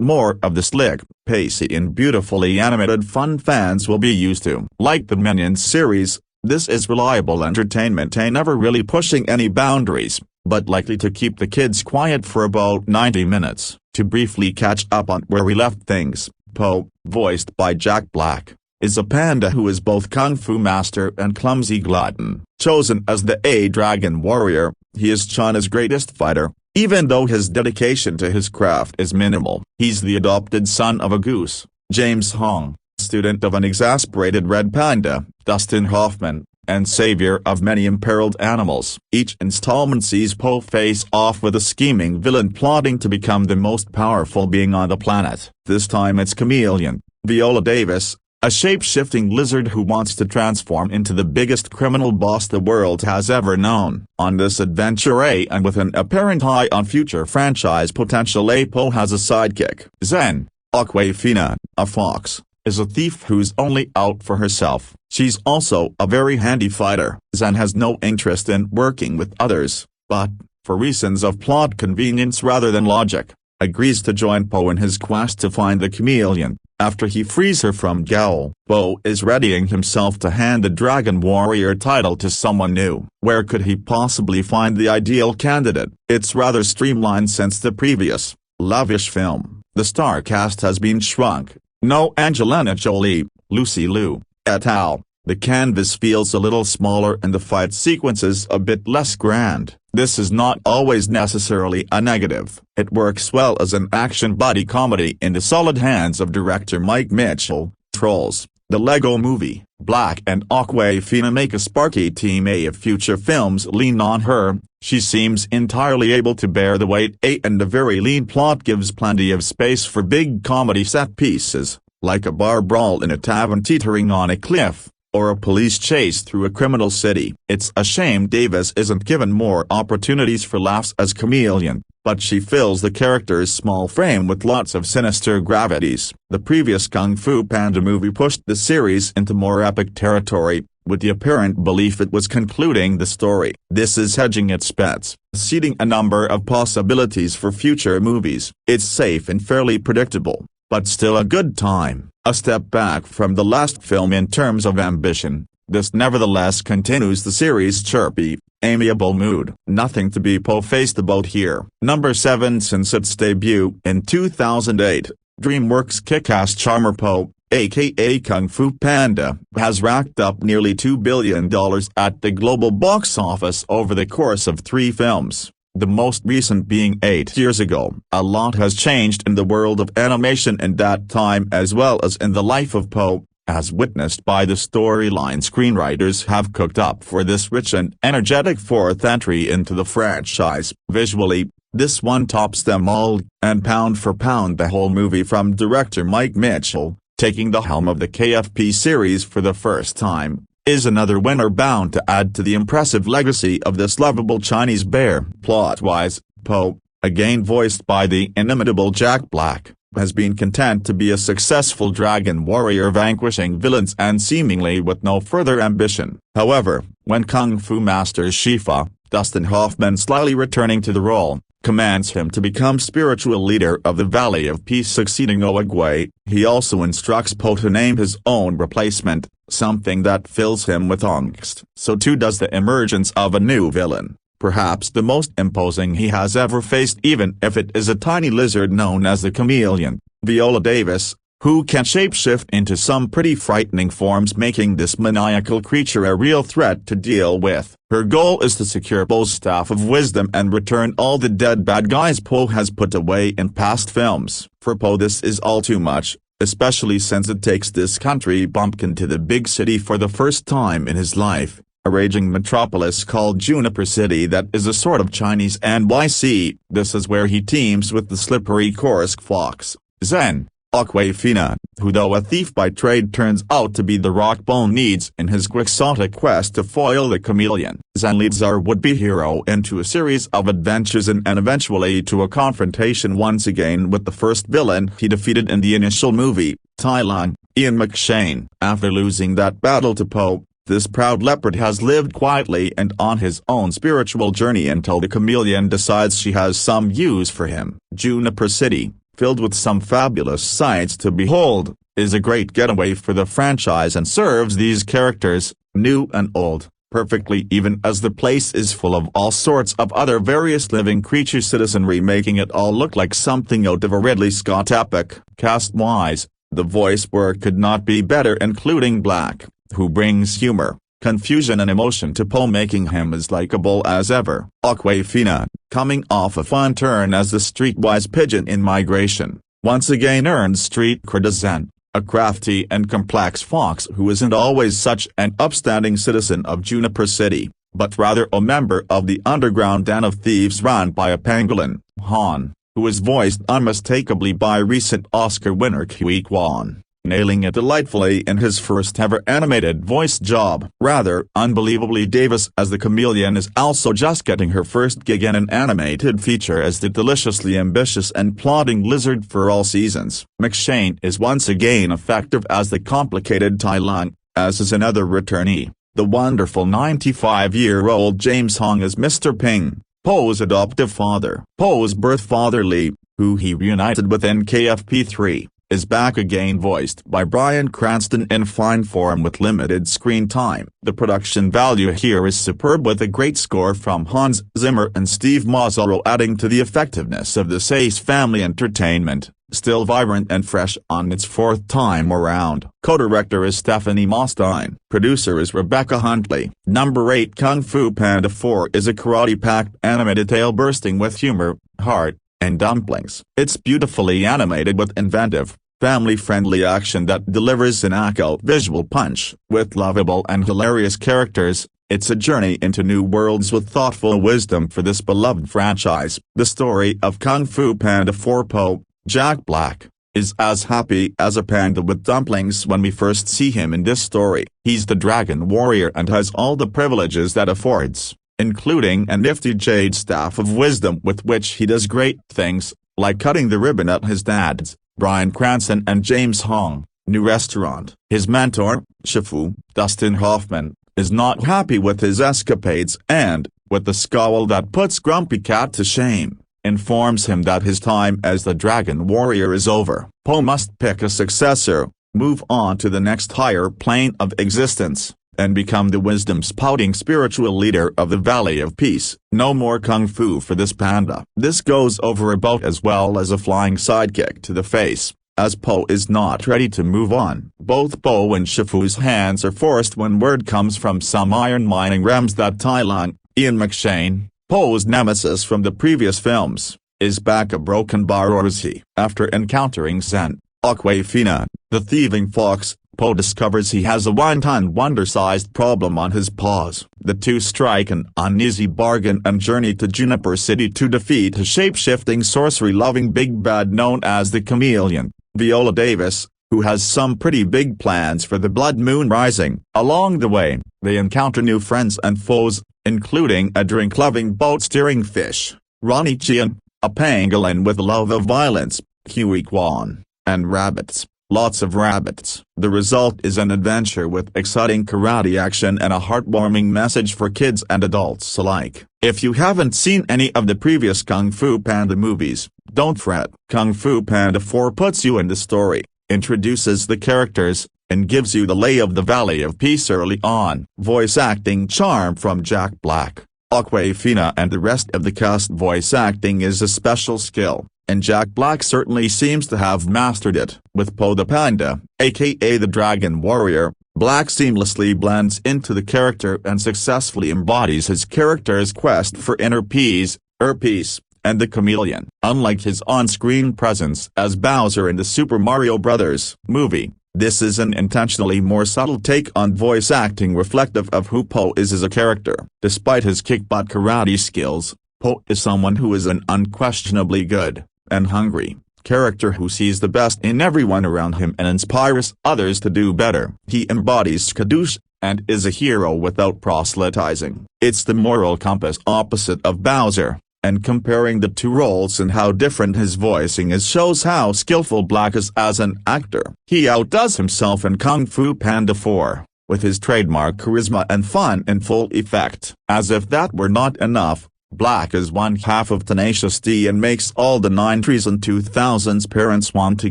more of the slick, pacey and beautifully animated fun fans will be used to. Like the Minions series, this is reliable entertainment, never really pushing any boundaries, but likely to keep the kids quiet for about 90 minutes. To briefly catch up on where we left things, Po, voiced by Jack Black, is a panda who is both kung fu master and clumsy glutton. Chosen as the Dragon Warrior, he is China's greatest fighter, even though his dedication to his craft is minimal. He's the adopted son of a goose, James Hong, student of an exasperated red panda, Dustin Hoffman, and savior of many imperiled animals. Each installment sees Po face off with a scheming villain plotting to become the most powerful being on the planet. This time it's Chameleon, Viola Davis, a shape-shifting lizard who wants to transform into the biggest criminal boss the world has ever known. On this adventure and with an apparent eye on future franchise potential, Po has a sidekick. Zen, Awkwafina, a fox, is a thief who's only out for herself. She's also a very handy fighter. Zen has no interest in working with others, but, for reasons of plot convenience rather than logic, agrees to join Po in his quest to find the chameleon. After he frees her from Gaol, Po is readying himself to hand the Dragon Warrior title to someone new. Where could he possibly find the ideal candidate? It's rather streamlined since the previous, lavish film. The star cast has been shrunk. No Angelina Jolie, Lucy Liu, et al. The canvas feels a little smaller and the fight sequences a bit less grand. This is not always necessarily a negative. It works well as an action buddy comedy in the solid hands of director Mike Mitchell. Trolls, the Lego Movie, Black and Awkwafina make a sparky team. If future films lean on her, she seems entirely able to bear the weight. And the very lean plot gives plenty of space for big comedy set pieces, like a bar brawl in a tavern teetering on a cliff, or a police chase through a criminal city. It's a shame Davis isn't given more opportunities for laughs as Chameleon, but she fills the character's small frame with lots of sinister gravities. The previous Kung Fu Panda movie pushed the series into more epic territory, with the apparent belief it was concluding the story. This is hedging its bets, seeding a number of possibilities for future movies. It's safe and fairly predictable, but still a good time. A step back from the last film in terms of ambition, this nevertheless continues the series' chirpy, amiable mood. Nothing to be po-faced about here. Number 7. Since its debut in 2008, DreamWorks' kick-ass charmer Po, aka Kung Fu Panda, has racked up nearly $2 billion at the global box office over the course of 3 films. The most recent being 8 years ago. A lot has changed in the world of animation in that time as well as in the life of Po, as witnessed by the storyline screenwriters have cooked up for this rich and energetic 4th entry into the franchise. Visually, this one tops them all, and pound for pound the whole movie from director Mike Mitchell, taking the helm of the KFP series for the first time, is another winner bound to add to the impressive legacy of this lovable Chinese bear. Plot-wise, Po, again voiced by the inimitable Jack Black, has been content to be a successful dragon warrior vanquishing villains and seemingly with no further ambition. However, when Kung Fu Master Shifa, Dustin Hoffman slyly returning to the role, commands him to become spiritual leader of the Valley of Peace succeeding Oogway, he also instructs Po to name his own replacement, something that fills him with angst. So too does the emergence of a new villain, perhaps the most imposing he has ever faced, even if it is a tiny lizard known as the Chameleon, Viola Davis, who can shapeshift into some pretty frightening forms, making this maniacal creature a real threat to deal with. Her goal is to secure Po's staff of wisdom and return all the dead bad guys Po has put away in past films. For Po this is all too much, especially since it takes this country bumpkin to the big city for the first time in his life, a raging metropolis called Juniper City that is a sort of Chinese NYC. This is where he teams with the slippery Korsk fox, Zen, Awkwafina, who though a thief by trade turns out to be the rock Bo needs in his quixotic quest to foil the chameleon. Zen leads our would-be hero into a series of adventures and eventually to a confrontation once again with the first villain he defeated in the initial movie, Tai Lung, Ian McShane. After losing that battle to Po, this proud leopard has lived quietly and on his own spiritual journey until the chameleon decides she has some use for him. Juniper City, filled with some fabulous sights to behold, is a great getaway for the franchise and serves these characters, new and old, perfectly, even as the place is full of all sorts of other various living creature citizenry, making it all look like something out of a Ridley Scott epic. Cast-wise, the voice work could not be better, including Black, who brings humor, confusion and emotion to Po, making him as likable as ever. Awkwafina, coming off a fun turn as the streetwise pigeon in Migration, once again earned street cred as Zen, a crafty and complex fox who isn't always such an upstanding citizen of Juniper City, but rather a member of the underground den of thieves run by a pangolin, Han, who is voiced unmistakably by recent Oscar winner Kiwi Kwan, nailing it delightfully in his first ever animated voice job. Rather unbelievably, Davis as the chameleon is also just getting her first gig in an animated feature as the deliciously ambitious and plotting lizard for all seasons. McShane is once again effective as the complicated Tai Lung, as is another returnee, the wonderful 95-year-old James Hong as Mr. Ping, Po's adoptive father. Po's birth father Lee, who he reunited with in KFP3, is back again, voiced by Bryan Cranston in fine form with limited screen time. The production value here is superb, with a great score from Hans Zimmer and Steve Mazzaro adding to the effectiveness of this Ace Family entertainment, still vibrant and fresh on its fourth time around. Co-director is Stephanie Mostine. Producer is Rebecca Huntley. Number 8. Kung Fu Panda 4 is a karate-packed animated tale bursting with humor, heart, and dumplings. It's beautifully animated with inventive, family-friendly action that delivers an knockout visual punch. With lovable and hilarious characters, it's a journey into new worlds with thoughtful wisdom for this beloved franchise. The story of Kung Fu Panda 4 Po, Jack Black, is as happy as a panda with dumplings when we first see him in this story. He's the dragon warrior and has all the privileges that affords, including a nifty jade staff of wisdom with which he does great things, like cutting the ribbon at his dad's, Bryan Cranston and James Hong, new restaurant. His mentor, Shifu, Dustin Hoffman, is not happy with his escapades and, with the scowl that puts Grumpy Cat to shame, informs him that his time as the Dragon Warrior is over. Po must pick a successor, move on to the next higher plane of existence, and become the wisdom-spouting spiritual leader of the Valley of Peace. No more kung fu for this panda. This goes over about as well as a flying sidekick to the face, as Po is not ready to move on. Both Po and Shifu's hands are forced when word comes from some iron mining realms that Tai Lung, Ian McShane, Po's nemesis from the previous films, is back a broken bar, or is he? After encountering Zen, Awkwafina, the thieving fox, Po discovers he has a one-ton wonder-sized problem on his paws. The two strike an uneasy bargain and journey to Juniper City to defeat a shape-shifting sorcery-loving big bad known as the Chameleon, Viola Davis, who has some pretty big plans for the Blood Moon Rising. Along the way, they encounter new friends and foes, including a drink-loving boat-steering fish, Ronnie Chian, a pangolin with a love of violence, Kiwi Kwan, and rabbits. Lots of rabbits. The result is an adventure with exciting karate action and a heartwarming message for kids and adults alike. If you haven't seen any of the previous Kung Fu Panda movies, don't fret. Kung Fu Panda 4 puts you in the story, introduces the characters, and gives you the lay of the Valley of Peace early on. Voice acting charm from Jack Black, Awkwafina and the rest of the cast. Voice acting is a special skill, and Jack Black certainly seems to have mastered it. With Po the Panda, aka the Dragon Warrior, Black seamlessly blends into the character and successfully embodies his character's quest for inner peace, and the chameleon. Unlike his on-screen presence as Bowser in the Super Mario Bros. Movie, this is an intentionally more subtle take on voice acting reflective of who Po is as a character. Despite his kick-butt karate skills, Po is someone who is an unquestionably good, and hungry, character who sees the best in everyone around him and inspires others to do better. He embodies Skadoosh, and is a hero without proselytizing. It's the moral compass opposite of Bowser, and comparing the two roles and how different his voicing is shows how skillful Black is as an actor. He outdoes himself in Kung Fu Panda 4, with his trademark charisma and fun in full effect. As if that were not enough, Black is one half of Tenacious D and makes all the 90s and 2000s parents want to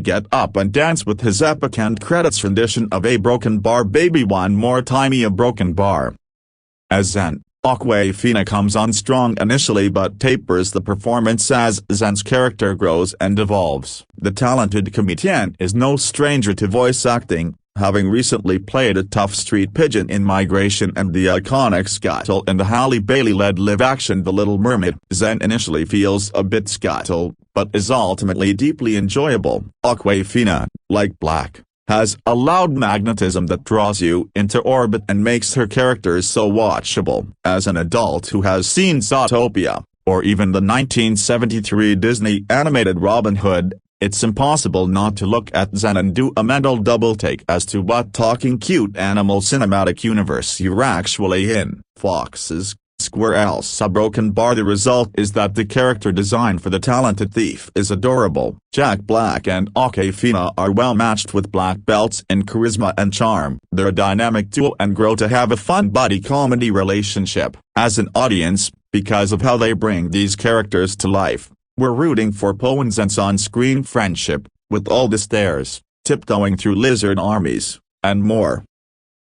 get up and dance with his epic end credits rendition of A Broken Bar Baby One More Timey A Broken Bar. As Zen, Awkwafina comes on strong initially but tapers the performance as Zen's character grows and evolves. The talented comedian is no stranger to voice acting, having recently played a tough street pigeon in Migration and the iconic Scuttle in the Halle Bailey-led live-action The Little Mermaid. Zen initially feels a bit Scuttle, but is ultimately deeply enjoyable. Awkwafina, like Black, has a loud magnetism that draws you into orbit and makes her characters so watchable. As an adult who has seen Zootopia, or even the 1973 Disney animated Robin Hood, it's impossible not to look at Zen and do a mental double-take as to what talking cute animal cinematic universe you're actually in. Foxes, squirrels, a broken bar. The result is that the character design for the talented thief is adorable. Jack Black and Awkwafina are well matched with black belts in charisma and charm. They're a dynamic duo and grow to have a fun buddy comedy relationship. As an audience, because of how they bring these characters to life, we're rooting for Poe and Zen's on-screen friendship, with all the stairs, tiptoeing through lizard armies, and more.